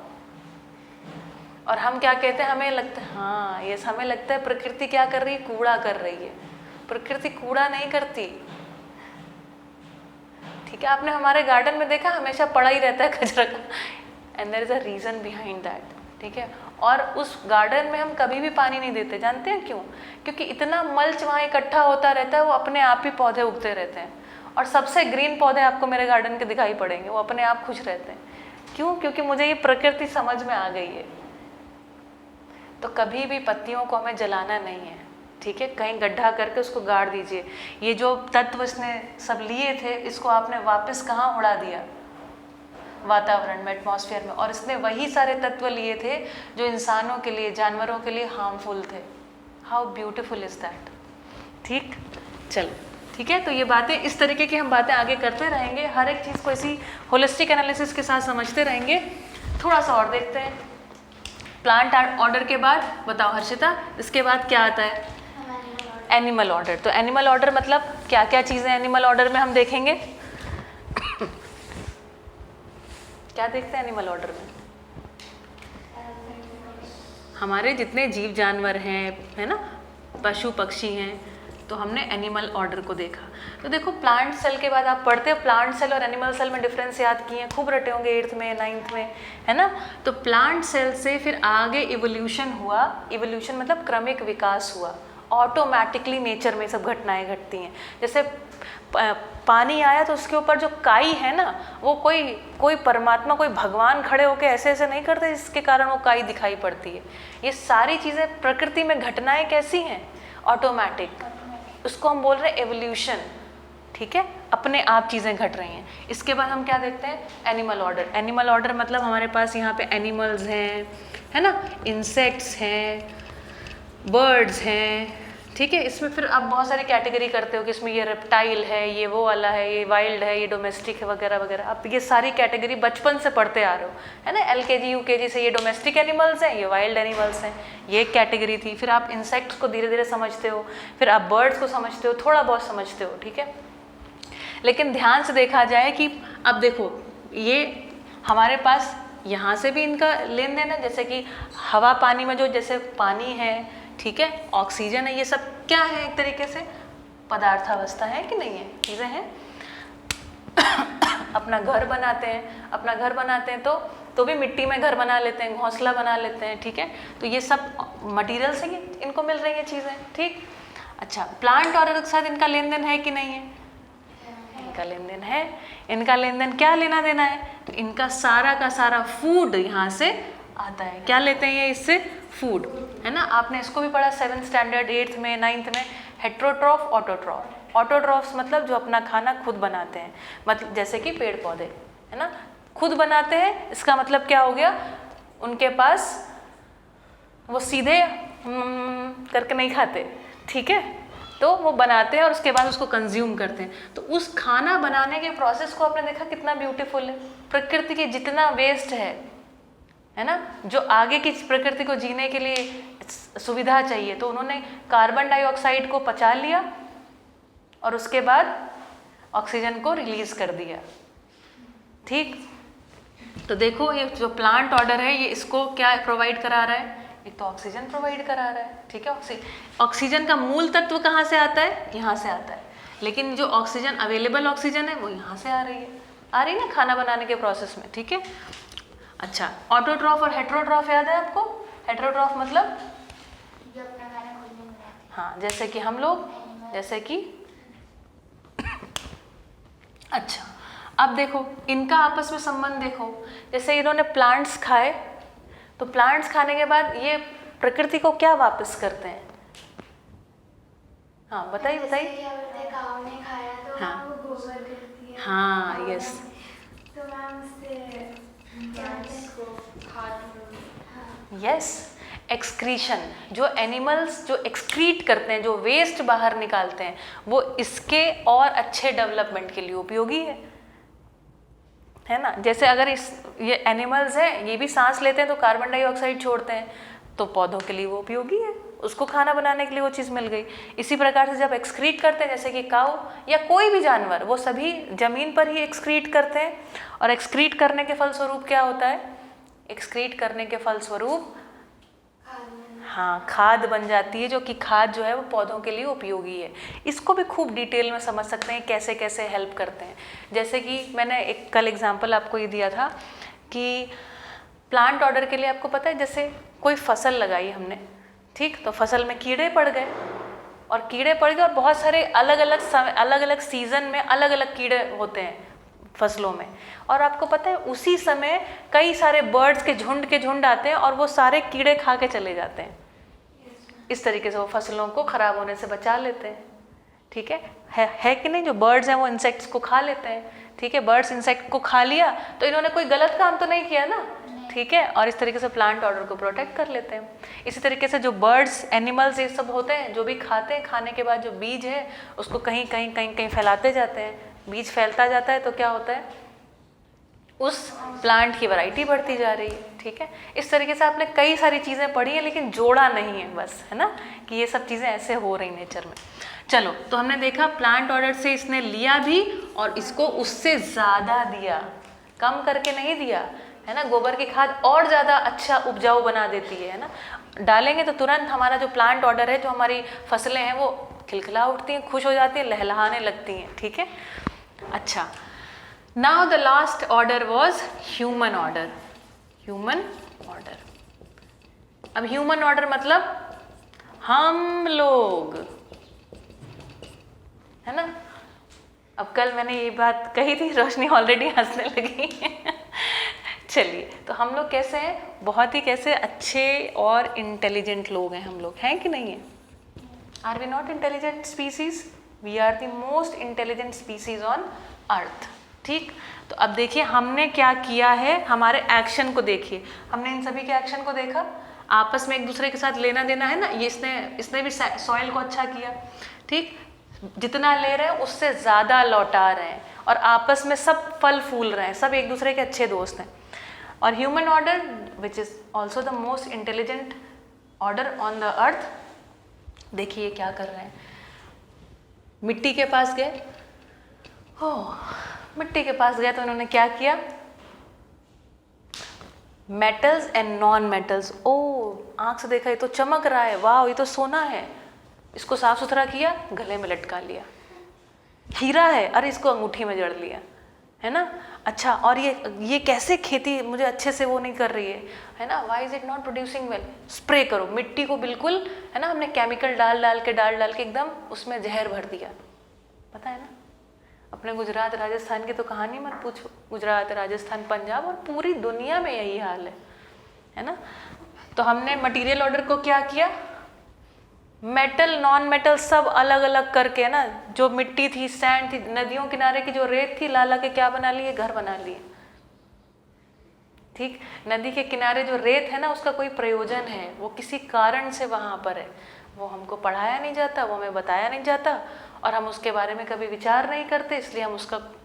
और हम क्या कहते हैं, हमें लगता है, हाँ ये हमें लगता है प्रकृति क्या कर रही है, कूड़ा कर रही है। प्रकृति कूड़ा नहीं करती, ठीक है। आपने हमारे गार्डन में देखा हमेशा पड़ा ही रहता है कचरा का, and there is a reason behind that, ठीक है। और उस गार्डन में हम कभी भी पानी नहीं देते, जानते हैं क्यों? क्योंकि इतना मल्च वहाँ इकट्ठा होता रहता है, वो अपने आप ही पौधे उगते रहते हैं। और सबसे ग्रीन पौधे आपको मेरे गार्डन के दिखाई पड़ेंगे, वो अपने आप खुश रहते हैं। क्यों? क्योंकि मुझे ये प्रकृति समझ में आ गई है। तो कभी भी पत्तियों को हमें जलाना नहीं है, ठीक है। कहीं गड्ढा करके उसको गाड़ दीजिए। ये जो तत्व इसने सब लिए थे, इसको आपने वापस कहाँ उड़ा दिया? वातावरण में, एटमॉस्फेयर में। और इसने वही सारे तत्व लिए थे जो इंसानों के लिए, जानवरों के लिए हार्मफुल थे। How beautiful is that. ठीक, चलो ठीक है। तो ये बातें, इस तरीके की हम बातें आगे करते रहेंगे, हर एक चीज़ को इसी होलिस्टिक एनालिसिस के साथ समझते रहेंगे। थोड़ा सा और देखते हैं। प्लांट ऑर्डर के बाद बताओ हर्षिता, इसके बाद क्या आता है? Animal order. तो एनिमल ऑर्डर मतलब क्या क्या चीज़ें एनिमल ऑर्डर में हम देखेंगे? क्या देखते हैं एनिमल ऑर्डर में? हमारे जितने जीव जानवर हैं, है ना, पशु पक्षी हैं, तो हमने एनिमल ऑर्डर को देखा। तो देखो प्लांट सेल के बाद आप पढ़ते हो, प्लांट सेल और एनिमल सेल में डिफरेंस याद किए हैं, खूब रटे होंगे 8th में 9th में, है ना। तो प्लांट सेल से फिर आगे इवोल्यूशन हुआ। इवोल्यूशन मतलब क्रमिक विकास हुआ। ऑटोमेटिकली नेचर में सब घटनाएं घटती हैं। जैसे पानी आया तो उसके ऊपर जो काई है ना, वो कोई परमात्मा, कोई भगवान खड़े होकर ऐसे ऐसे नहीं करते जिसके कारण वो काई दिखाई पड़ती है। ये सारी चीज़ें प्रकृति में घटनाएं कैसी हैं? ऑटोमेटिक। उसको हम बोल रहे हैं एवोल्यूशन, ठीक है। अपने आप चीज़ें घट रही हैं। इसके बाद हम क्या देखते हैं? Animal order. एनिमल ऑर्डर मतलब हमारे पास यहाँ पे एनिमल्स हैं, है ना, इंसेक्ट्स हैं, बर्ड्स हैं, ठीक है। इसमें फिर आप बहुत सारी कैटेगरी करते हो कि इसमें ये रेप्टाइल है, ये वो वाला है, ये वाइल्ड है, ये डोमेस्टिक है, वगैरह वगैरह। आप ये सारी कैटेगरी बचपन से पढ़ते आ रहे हो, है ना। LKG UKG से ये डोमेस्टिक एनिमल्स हैं, ये वाइल्ड एनिमल्स हैं, ये एक कैटेगरी थी। फिर आप इंसेक्ट्स को धीरे धीरे समझते हो, फिर आप बर्ड्स को समझते हो, थोड़ा बहुत समझते हो, ठीक है। लेकिन ध्यान से देखा जाए कि अब देखो, ये हमारे पास यहाँ से भी इनका लेन देन है, जैसे कि हवा पानी में जो जैसे पानी है, ठीक है, ऑक्सीजन है, ये सब क्या है? एक तरीके से पदार्थावस्था है कि नहीं है, चीज़ें हैं। अपना घर बनाते हैं, अपना घर बनाते हैं तो भी मिट्टी में घर बना लेते हैं, घोंसला बना लेते हैं, ठीक है। तो ये सब मटेरियल से इनको मिल रही है चीज़ें, ठीक। अच्छा, प्लांट ऑर्डर के साथ इनका लेन देन है कि नहीं है? इनका लेन देन है। इनका लेन देन क्या लेना देना है? तो इनका सारा का सारा फूड यहाँ से आता है। क्या लेते हैं ये इससे? फूड, है ना। आपने इसको भी पढ़ा 7th स्टैंडर्ड, 8th में, 9th में। Heterotroph, autotroph. ऑटोट्रॉफ्स मतलब जो अपना खाना खुद बनाते हैं, मतलब जैसे कि पेड़ पौधे, है ना, खुद बनाते हैं। इसका मतलब क्या हो गया? उनके पास वो सीधे करके नहीं खाते, ठीक है, तो वो बनाते हैं और उसके बाद उसको कंज्यूम करते हैं। तो उस खाना बनाने के प्रोसेस को आपने देखा कितना ब्यूटीफुल है। प्रकृति की जितना वेस्ट है ना, जो आगे की प्रकृति को जीने के लिए सुविधा चाहिए, तो उन्होंने कार्बन डाइऑक्साइड को पचा लिया और उसके बाद ऑक्सीजन को रिलीज कर दिया, ठीक। तो देखो ये जो प्लांट ऑर्डर है, ये इसको क्या प्रोवाइड करा रहा है? एक तो ऑक्सीजन प्रोवाइड करा रहा है, ठीक है। ऑक्सीजन का मूल तत्व कहाँ से आता है? यहाँ से आता है। लेकिन जो ऑक्सीजन, अवेलेबल ऑक्सीजन है, वो यहाँ से आ रही है ना, खाना बनाने के प्रोसेस में, ठीक है। अच्छा, ऑटोट्रॉफ और हेट्रोट्रॉफ याद है आपको? हेट्रोट्रॉफ मतलब जो अपना खाना खुद नहीं बनाते। हाँ, जैसे कि हम लोग, जैसे कि अच्छा, अब देखो इनका आपस में संबंध देखो। जैसे इन्होंने प्लांट्स खाए, तो प्लांट्स खाने के बाद ये प्रकृति को क्या वापस करते हैं? हाँ बताइए बताइए। क्या बोलते हैं, काऊ ने खाया तो हाँ। वो गोबर करती है। हाँ, यस। तो मैम उससे क्या बोलते हैं? Yes, excretion. जो एनिमल्स जो एक्सक्रीट करते हैं, जो वेस्ट बाहर निकालते हैं, वो इसके और अच्छे डेवलपमेंट के लिए उपयोगी है ना। जैसे अगर ये एनिमल्स हैं, ये भी सांस लेते हैं तो कार्बन डाइऑक्साइड छोड़ते हैं, तो पौधों के लिए वो उपयोगी है, उसको खाना बनाने के लिए वो चीज़ मिल गई। इसी प्रकार से जब एक्सक्रीट करते हैं, जैसे कि काऊ या कोई भी जानवर, वो सभी जमीन पर ही एक्सक्रीट करते हैं। और एक्सक्रीट करने के फलस्वरूप क्या होता है? एक्सक्रीट करने के फलस्वरूप हाँ, खाद बन जाती है, जो कि खाद जो है वो पौधों के लिए उपयोगी है। इसको भी खूब डिटेल में समझ सकते हैं कैसे कैसे हेल्प करते हैं। जैसे कि मैंने एक कल एग्जांपल आपको ये दिया था कि प्लांट ऑर्डर के लिए आपको पता है, जैसे कोई फसल लगाई हमने, ठीक, तो फसल में कीड़े पड़ गए, और कीड़े पड़ गए और बहुत सारे अलग अलग समय, अलग अलग सीजन में अलग अलग कीड़े होते हैं फसलों में, और आपको पता है उसी समय कई सारे बर्ड्स के झुंड आते हैं और वो सारे कीड़े खा के चले जाते हैं। इस तरीके से वो फसलों को खराब होने से बचा लेते हैं। ठीक है कि नहीं? जो बर्ड्स हैं वो इंसेक्ट्स को खा लेते हैं। ठीक है, बर्ड्स इंसेक्ट को खा लिया तो इन्होंने कोई गलत काम तो नहीं किया ना। ठीक है, और इस तरीके से प्लांट ऑर्डर को प्रोटेक्ट कर लेते हैं। इसी तरीके से जो बर्ड्स, एनिमल्स, ये सब होते हैं जो भी खाते हैं, खाने के बाद जो बीज है उसको कहीं कहीं कहीं कहीं फैलाते जाते हैं। बीज फैलता जाता है तो क्या होता है, उस प्लांट की वैरायटी बढ़ती जा रही है। ठीक है, इस तरीके से आपने कई सारी चीज़ें पढ़ी हैं लेकिन जोड़ा नहीं है बस, है ना, कि ये सब चीज़ें ऐसे हो रही नेचर में। चलो, तो हमने देखा प्लांट ऑर्डर से इसने लिया भी और इसको उससे ज़्यादा दिया, कम करके नहीं दिया, है ना। गोबर की खाद और ज़्यादा अच्छा उपजाऊ बना देती है ना। डालेंगे तो तुरंत हमारा जो प्लांट ऑर्डर है, जो हमारी फसलें हैं वो खिलखिला उठती हैं, खुश हो जाती हैं, लहलहाने लगती हैं। ठीक है, अच्छा, now the last order was human order. Human order, अब ह्यूमन ऑर्डर मतलब हम लोग, है ना। अब कल मैंने ये बात कही थी, रोशनी ऑलरेडी हंसने लगी चलिए, तो हम लोग कैसे हैं, बहुत ही कैसे अच्छे और इंटेलिजेंट लोग हैं हम लोग, हैं कि नहीं है? Are we not intelligent species? We are the most intelligent species on earth. ठीक, तो अब देखिए हमने क्या किया है, हमारे एक्शन को देखिए। हमने इन सभी के एक्शन को देखा, आपस में एक दूसरे के साथ लेना देना है ना। ये इसने भी सॉइल को अच्छा किया। ठीक, जितना ले रहे हैं उससे ज़्यादा लौटा रहे हैं, और आपस में सब फल फूल रहे हैं, सब एक दूसरे के अच्छे दोस्त हैं। और human order which is also the most intelligent order on the earth, देखिए क्या कर रहे हैं। मिट्टी के पास गए, मिट्टी के पास गए तो उन्होंने क्या किया, मेटल्स एंड नॉन मेटल्स, आंख से देखा ये तो चमक रहा है, वाह ये तो सोना है, इसको साफ सुथरा किया, गले में लटका लिया। हीरा है, अरे इसको अंगूठी में जड़ लिया, है ना। अच्छा, और ये कैसे खेती मुझे अच्छे से वो नहीं कर रही है ना, why is it not producing well, spray करो मिट्टी को बिल्कुल, है ना। हमने केमिकल डाल के एकदम उसमें जहर भर दिया, पता है ना। अपने गुजरात राजस्थान की तो कहानी मत पूछो, गुजरात राजस्थान पंजाब और पूरी दुनिया में यही हाल है ना। तो हमने मटेरियल ऑर्डर को क्या किया, मेटल नॉन मेटल सब अलग अलग करके ना, जो मिट्टी थी, सैंड थी, नदियों किनारे की जो रेत थी, ला के क्या बना लिए, घर बना लिए। ठीक, नदी के किनारे जो रेत है ना उसका कोई प्रयोजन है, वो किसी कारण से वहाँ पर है, वो हमको पढ़ाया नहीं जाता, वो हमें बताया नहीं जाता, और हम उसके बारे में कभी विचार नहीं करते, इसलिए हम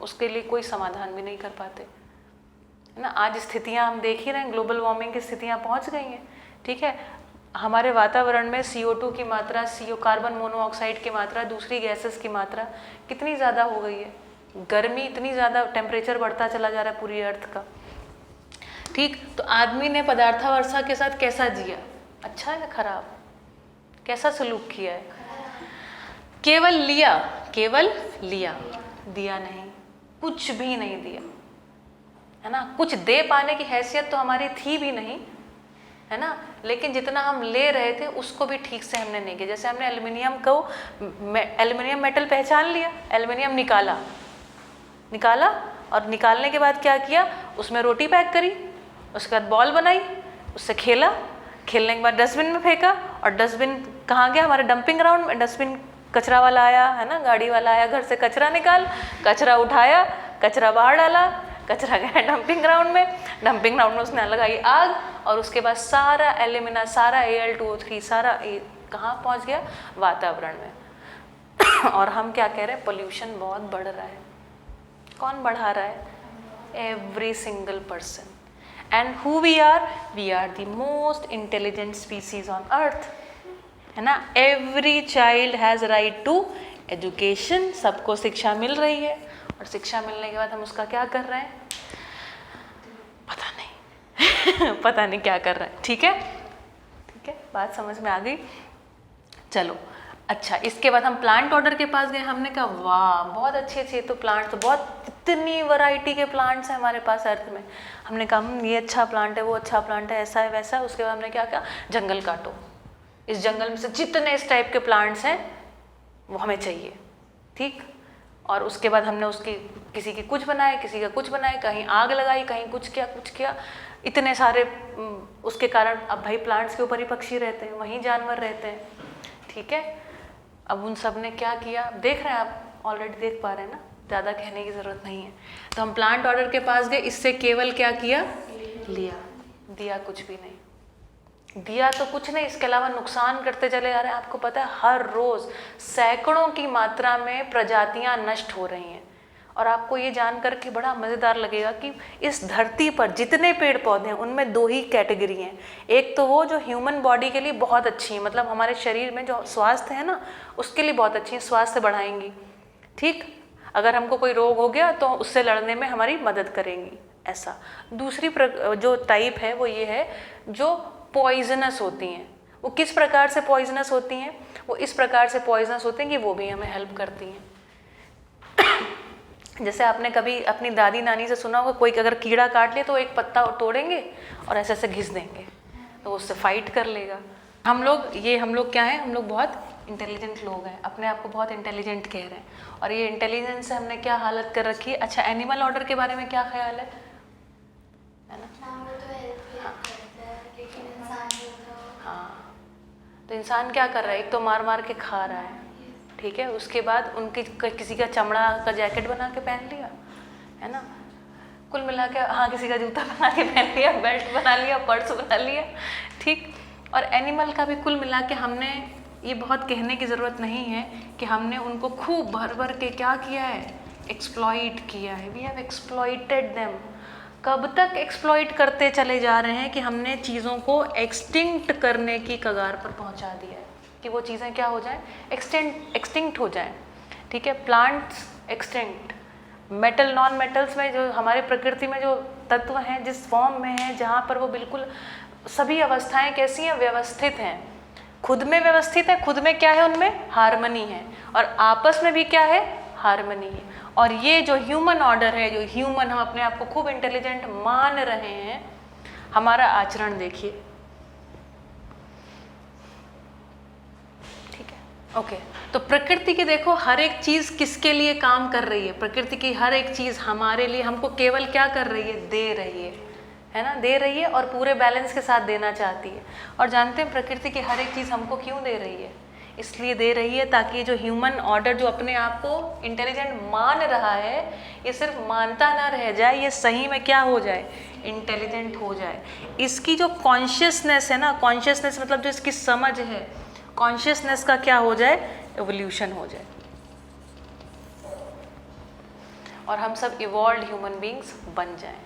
उसके लिए कोई समाधान भी नहीं कर पाते, है ना। आज स्थितियाँ हम देख ही रहे हैं, ग्लोबल वार्मिंग की स्थितियाँ पहुँच गई हैं। ठीक है, हमारे वातावरण में CO2 की मात्रा, कार्बन मोनोऑक्साइड की मात्रा, दूसरी गैसेस की मात्रा कितनी ज़्यादा हो गई है, गर्मी इतनी ज़्यादा, टेम्परेचर बढ़ता चला जा रहा है पूरी अर्थ का। ठीक, तो आदमी ने पदार्थावर्षा के साथ कैसा जिया, अच्छा है खराब, कैसा सलूक किया है, केवल लिया, दिया नहीं, कुछ भी नहीं दिया, है ना। कुछ दे पाने की हैसियत तो हमारी थी भी नहीं, है ना, लेकिन जितना हम ले रहे थे उसको भी ठीक से हमने नहीं किया। जैसे हमने एल्युमिनियम मेटल पहचान लिया, एल्युमिनियम निकाला और निकालने के बाद क्या किया, उसमें रोटी पैक करी, उसके बाद बॉल बनाई, उससे खेलने के बाद डस्टबिन में फेंका, और डस्टबिन कहाँ गया, हमारे डंपिंग ग्राउंड में। डस्टबिन कचरा वाला आया, है ना, गाड़ी वाला आया, घर से कचरा निकाल, कचरा उठाया, कचरा बाहर डाला, कचरा गया डंपिंग ग्राउंड में उसने लगाई आग, और उसके बाद सारा एल्यूमिना, सारा Al2O3 सारा कहाँ पहुँच गया, वातावरण में। और हम क्या कह रहे हैं, पोल्यूशन बहुत बढ़ रहा है। कौन बढ़ा रहा है, every single person. And who we are the most intelligent species on earth, है ना। Every child has right to education, सबको शिक्षा मिल रही है, और शिक्षा मिलने के बाद हम उसका क्या कर रहे हैं, पता नहीं पता नहीं क्या कर रहे हैं। ठीक है, बात समझ में आ गई। चलो, अच्छा, इसके बाद हम प्लांट ऑर्डर के पास गए, हमने कहा वाह बहुत अच्छे तो प्लांट तो बहुत इतनी वैरायटी के प्लांट्स हैं हमारे पास अर्थ में। हमने कहा ये अच्छा प्लांट है, वो अच्छा प्लांट है, ऐसा है वैसा है। उसके बाद हमने क्या किया, जंगल काटो, इस जंगल में से जितने इस टाइप के प्लांट्स हैं वो हमें चाहिए, ठीक। और उसके बाद हमने उसकी किसी के कुछ बनाए, किसी का कुछ बनाए, कहीं आग लगाई, कहीं कुछ किया, इतने सारे। उसके कारण अब भाई प्लांट्स के ऊपर ही पक्षी रहते हैं, वहीं जानवर रहते हैं, ठीक है। अब उन सब ने क्या किया, देख रहे हैं आप, ऑलरेडी देख पा रहे हैं ना, ज़्यादा कहने की ज़रूरत नहीं है। तो हम प्लांट ऑर्डर के पास गए, इससे केवल क्या किया, लिया, दिया कुछ भी नहीं। दिया तो कुछ नहीं, इसके अलावा नुकसान करते चले जा रहे हैं। आपको पता है हर रोज़ सैकड़ों की मात्रा में प्रजातियां नष्ट हो रही हैं। और आपको ये जानकर के बड़ा मज़ेदार लगेगा कि इस धरती पर जितने पेड़ पौधे हैं उनमें दो ही कैटेगरी हैं। एक तो वो जो ह्यूमन बॉडी के लिए बहुत अच्छी है, मतलब हमारे शरीर में जो स्वास्थ्य है ना उसके लिए बहुत अच्छी है, स्वास्थ्य बढ़ाएंगी, ठीक। अगर हमको कोई रोग हो गया तो उससे लड़ने में हमारी मदद करेंगी, ऐसा। दूसरी जो टाइप है वो ये है जो पॉइजनस होती हैं। वो किस प्रकार से पॉइजनस होती हैं, वो इस प्रकार से पॉइजनस होते हैं कि वो भी हमें हेल्प करती हैं। जैसे आपने कभी अपनी दादी नानी से सुना होगा, कोई अगर कीड़ा काट ले तो एक पत्ता तोड़ेंगे और ऐसे ऐसे घिस देंगे तो उससे फाइट कर लेगा। हम लोग क्या हैं, हम लोग बहुत इंटेलिजेंट लोग हैं, अपने आप को बहुत इंटेलिजेंट कह रहे हैं। और ये इंटेलिजेंस से हमने क्या हालत कर रखी है। अच्छा, एनिमल ऑर्डर के बारे में क्या ख्याल है ना? हाँ, तो इंसान क्या कर रहा है, एक तो मार मार के खा रहा है, ठीक है। उसके बाद उनकी किसी का चमड़ा का जैकेट बना के पहन लिया, है ना, कुल मिला के। हाँ, किसी का जूता बना के पहन लिया, बेल्ट बना लिया, पर्स बना लिया, ठीक। और एनिमल का भी कुल मिला के हमने, ये बहुत कहने की ज़रूरत नहीं है कि हमने उनको खूब भर भर के क्या किया है, एक्सप्लॉइट किया है। We have exploited them. कब तक एक्सप्लॉइट करते चले जा रहे हैं कि हमने चीज़ों को एक्सटिंक्ट करने की कगार पर पहुंचा दिया है कि वो चीज़ें क्या हो जाएं, एक्सटिंक्ट हो जाएं, ठीक है। Plants extinct, metal non metals में जो हमारे प्रकृति में जो तत्व हैं, जिस फॉर्म में हैं जहाँ पर वो बिल्कुल सभी अवस्थाएं कैसी हैं, व्यवस्थित हैं, खुद में व्यवस्थित है, खुद में क्या है, उनमें हार्मनी है, और आपस में भी क्या है, हार्मनी है। और ये जो ह्यूमन ऑर्डर है, जो ह्यूमन हम अपने आप को खूब इंटेलिजेंट मान रहे हैं, हमारा आचरण देखिए, ठीक है। ओके, तो प्रकृति की देखो हर एक चीज़ किसके लिए काम कर रही है, प्रकृति की हर एक चीज़ हमारे लिए, हमको केवल क्या कर रही है, दे रही है ना, दे रही है, और पूरे बैलेंस के साथ देना चाहती है। और जानते हैं प्रकृति की हर एक चीज़ हमको क्यों दे रही है, इसलिए दे रही है ताकि जो ह्यूमन ऑर्डर जो अपने आप को इंटेलिजेंट मान रहा है, ये सिर्फ मानता ना रह जाए, ये सही में क्या हो जाए, इंटेलिजेंट हो जाए। इसकी जो कॉन्शियसनेस है ना, कॉन्शियसनेस मतलब जो इसकी समझ है, कॉन्शियसनेस का क्या हो जाए, एवोल्यूशन हो जाए, और हम सब इवॉल्व्ड ह्यूमन बींग्स बन जाएं,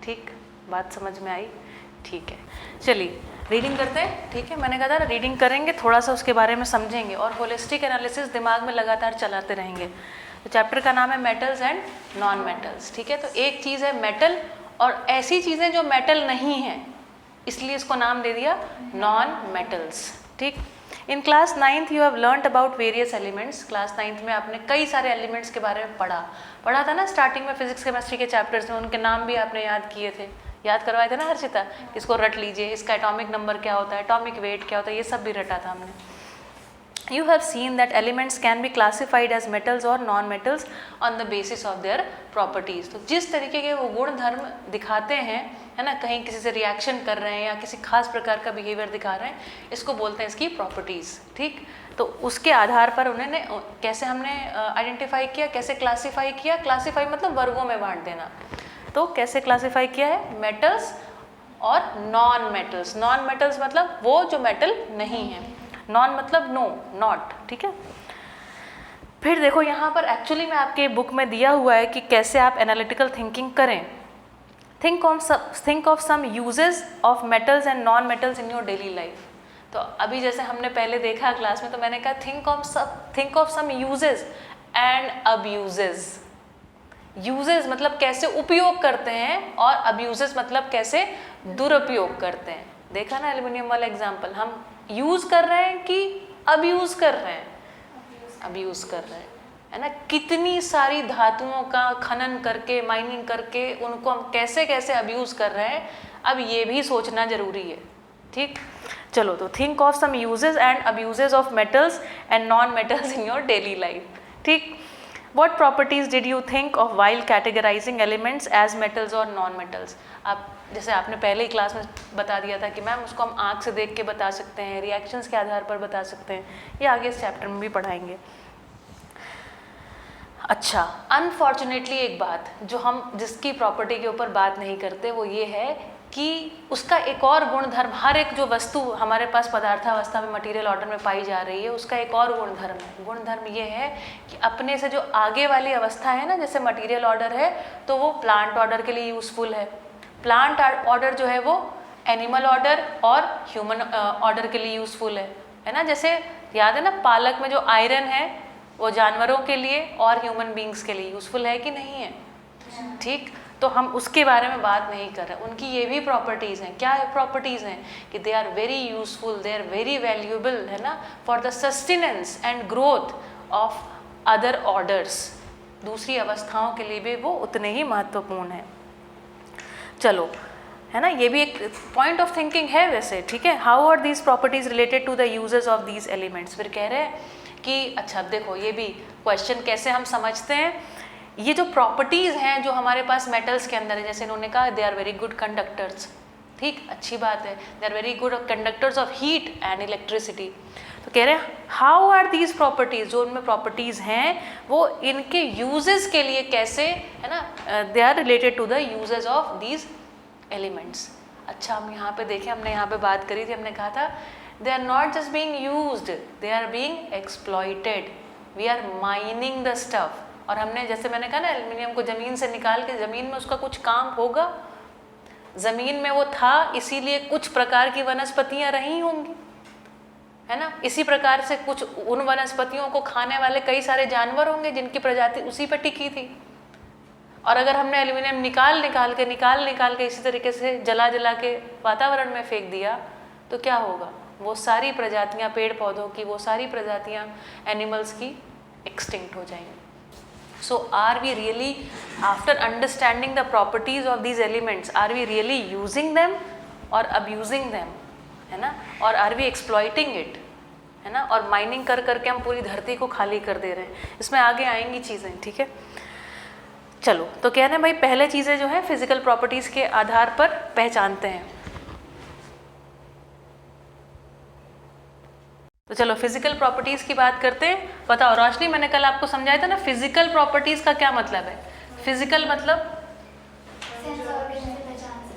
ठीक। बात समझ में आई, ठीक है। चलिए रीडिंग करते हैं, ठीक है। मैंने कहा था रीडिंग करेंगे, थोड़ा सा उसके बारे में समझेंगे और होलिस्टिक एनालिसिस दिमाग में लगातार चलाते रहेंगे। तो चैप्टर का नाम है मेटल्स एंड नॉन मेटल्स, ठीक है। तो एक चीज़ है मेटल, और ऐसी चीज़ें जो मेटल नहीं हैं, इसलिए इसको नाम दे दिया नॉन मेटल्स, ठीक। In class 9th you have learned about various elements. Class 9th में आपने कई सारे एलिमेंट्स के बारे में पढ़ा था ना, स्टार्टिंग में फिजिक्स केमिस्ट्री के चैप्टर्स में, उनके नाम भी आपने याद किए थे, याद करवाए थे ना हर्षिता, इसको रट लीजिए, इसका एटॉमिक नंबर क्या होता है, एटॉमिक वेट क्या होता है, ये सब भी रटा था हमने। You have seen that elements can be classified as metals or non-metals on the basis of their properties। तो जिस तरीके के वो गुण धर्म दिखाते हैं, है ना, कहीं किसी से रिएक्शन कर रहे हैं या किसी खास प्रकार का बिहेवियर दिखा रहे हैं, इसको बोलते हैं इसकी प्रॉपर्टीज़, ठीक। तो उसके आधार पर उन्होंने कैसे हमने आइडेंटिफाई किया, कैसे क्लासीफाई किया, क्लासीफाई मतलब वर्गों में बांट देना। तो कैसे क्लासीफाई किया है, मेटल्स और नॉन मेटल्स। नॉन मेटल्स मतलब वो जो मेटल नहीं है, नॉन मतलब नो, नॉट, ठीक है। फिर देखो यहाँ पर एक्चुअली में आपके बुक में दिया हुआ है कि कैसे आप एनालिटिकल थिंकिंग करें। Think of some uses of metals and non metals in your daily life. तो अभी जैसे हमने पहले देखा क्लास में, तो मैंने कहा think of some uses and abuses. Uses मतलब कैसे उपयोग करते हैं, और अब्यूजेस मतलब कैसे दुरुपयोग करते हैं। देखा ना एल्युमिनियम वाला एग्जाम्पल, हम यूज़ कर रहे हैं कि अब्यूज़ कर रहे हैं, अब्यूज़ कर रहे हैं, है ना, कितनी सारी धातुओं का खनन करके, माइनिंग करके उनको हम कैसे कैसे अब्यूज़ कर रहे हैं, अब ये भी सोचना ज़रूरी है। ठीक, चलो तो think of some uses and abuses of metals and non metals in your daily life. ठीक, what properties did you think of while categorising elements as metals और नॉन मेटल्स। आप जैसे आपने पहले ही क्लास में बता दिया था कि मैम उसको हम आँख से देख के बता सकते हैं, रिएक्शंस के आधार पर बता सकते हैं, ये आगे इस चैप्टर में भी पढ़ाएंगे। अच्छा, अनफॉर्चुनेटली एक बात जो हम जिसकी प्रॉपर्टी के ऊपर बात नहीं करते वो ये है कि उसका एक और गुणधर्म, हर एक जो वस्तु हमारे पास पदार्थावस्था में मटेरियल ऑर्डर में पाई जा रही है उसका एक और गुणधर्म है। गुणधर्म ये है कि अपने से जो आगे वाली अवस्था है ना, जैसे मटेरियल ऑर्डर है तो वो प्लांट ऑर्डर के लिए यूज़फुल है, प्लांट ऑर्डर जो है वो एनिमल ऑर्डर और ह्यूमन ऑर्डर के लिए यूज़फुल है ना। जैसे याद है ना, पालक में जो आयरन है वो जानवरों के लिए और ह्यूमन बींग्स के लिए यूज़फुल है कि नहीं है। ठीक, तो हम उसके बारे में बात नहीं कर रहे, उनकी ये भी प्रॉपर्टीज़ हैं। क्या प्रॉपर्टीज़ हैं कि they are very useful, they are very valuable, है ना, for the sustenance and growth of other orders. दूसरी अवस्थाओं के लिए भी वो उतने ही महत्वपूर्ण हैं। चलो, है ना, ये भी एक पॉइंट ऑफ थिंकिंग है वैसे। ठीक है, how are these properties related to the uses of these elements. फिर कह रहे हैं कि अच्छा देखो, ये भी क्वेश्चन कैसे हम समझते हैं, ये जो प्रॉपर्टीज़ हैं जो हमारे पास मेटल्स के अंदर है, जैसे इन्होंने कहा they are very good conductors. ठीक, अच्छी बात है, they are very good conductors of heat and electricity. तो कह रहे हैं हाउ आर दीज प्रॉपर्टीज़, जो उनमें प्रॉपर्टीज़ हैं वो इनके यूजेस के लिए कैसे, है ना, they are related to the uses of these elements. अच्छा, हम यहाँ पे देखें, हमने यहाँ पे बात करी थी, हमने कहा था they are not just being used, they are being exploited, we are mining the stuff। और हमने, जैसे मैंने कहा ना, एल्युमिनियम को ज़मीन से निकाल के ज़मीन में उसका कुछ काम होगा, ज़मीन में वो था इसीलिए कुछ प्रकार की वनस्पतियाँ रही होंगी, है ना, इसी प्रकार से कुछ उन वनस्पतियों को खाने वाले कई सारे जानवर होंगे जिनकी प्रजाति उसी पर टिकी थी। और अगर हमने एल्युमिनियम निकाल के इसी तरीके से जला के वातावरण में फेंक दिया तो क्या होगा, वो सारी प्रजातियां पेड़ पौधों की, वो सारी प्रजातियां एनिमल्स की एक्सटिंक्ट हो जाएंगी। So are we really, after understanding the properties of these elements, are we really using them और अब्यूजिंग देम, है ना, और आर वी एक्सप्लॉइटिंग इट, है ना, और माइनिंग कर करके हम पूरी धरती को खाली कर दे रहे हैं। इसमें आगे आएंगी चीज़ें। ठीक है, चलो, तो कह रहे हैं भाई पहले चीज़ें जो है फिजिकल प्रॉपर्टीज़ के आधार पर पहचानते हैं। तो चलो फिजिकल प्रॉपर्टीज़ की बात करते हैं। बताओ रोशनी, मैंने कल आपको समझाया था ना फिजिकल प्रॉपर्टीज़ का क्या मतलब है। फिजिकल मतलब,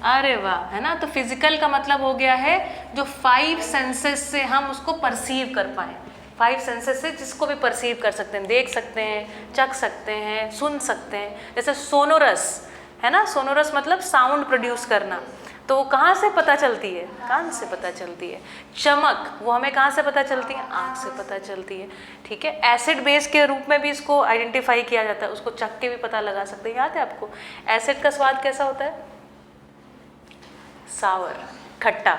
अरे वाह, है ना, तो फिजिकल का मतलब हो गया है जो 5 सेंसेस से हम उसको परसीव कर पाएँ। 5 सेंसेस से जिसको भी परसीव कर सकते हैं, देख सकते हैं, चख सकते हैं, सुन सकते हैं। जैसे सोनोरस, है ना, सोनोरस मतलब साउंड प्रोड्यूस करना, तो वो कहाँ से पता चलती है, कान से पता चलती है। चमक, वो हमें कहाँ से पता चलती है, आँख से पता चलती है। ठीक है, एसिड बेस के रूप में भी इसको आइडेंटिफाई किया जाता है, उसको चख के भी पता लगा सकते हैं। याद है आपको एसिड का स्वाद कैसा होता है, सावर, खट्टा,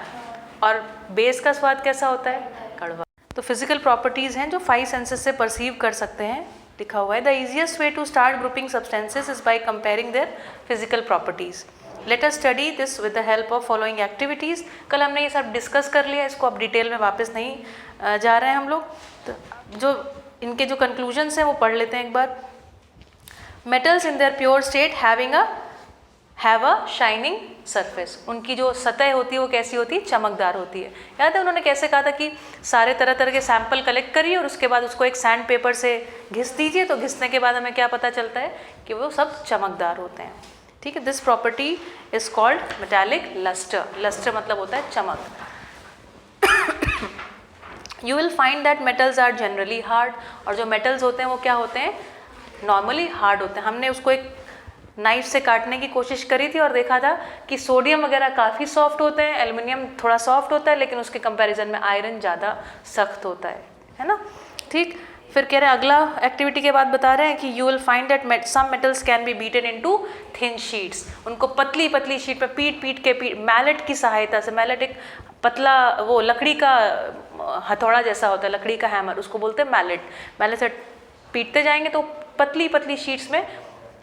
और बेस का स्वाद कैसा होता है, कड़वा। तो फिजिकल प्रॉपर्टीज़ हैं जो 5 सेंसेस से परसीव कर सकते हैं। लिखा हुआ है the easiest way to start grouping substances is by comparing their physical properties. Let us study this with the help of following activities. कल हमने ये सब डिस्कस कर लिया, इसको अब डिटेल में वापस नहीं जा रहे हैं हम लोग। तो जो इनके जो कंक्लूजन्स हैं वो पढ़ लेते हैं एक बार। Metals in their pure state have a shining surface. उनकी जो सतह होती है वो कैसी होती है, चमकदार होती है। याद है उन्होंने कैसे कहा था कि सारे तरह तरह के सैंपल कलेक्ट करिए और उसके बाद उसको एक सैंड पेपर से घिस दीजिए, तो घिसने के बाद हमें क्या पता चलता है कि वो सब चमकदार होते हैं। ठीक है, this property is called metallic lustre. Lustre मतलब होता है चमक। You will find that metals are generally hard, और जो मेटल्स होते हैं वो क्या होते हैं, नॉर्मली हार्ड होते हैं। हमने उसको एक नाइफ से काटने की कोशिश करी थी और देखा था कि सोडियम वगैरह काफ़ी सॉफ्ट होते हैं, एल्युमिनियम थोड़ा सॉफ्ट होता है, लेकिन उसके कंपैरिजन में आयरन ज़्यादा सख्त होता है ना। ठीक, फिर कह रहे हैं अगला एक्टिविटी के बाद बता रहे हैं कि you will find that some metals can be beaten into thin sheets. उनको पतली पतली शीट पे पीट के मैलेट की सहायता से, मैलेट एक पतला वो लकड़ी का हथौड़ा जैसा होता है, लकड़ी का हैमर, उसको बोलते हैं मैलेट। मैलेट से पीटते जाएंगे तो पतली पतली शीट्स में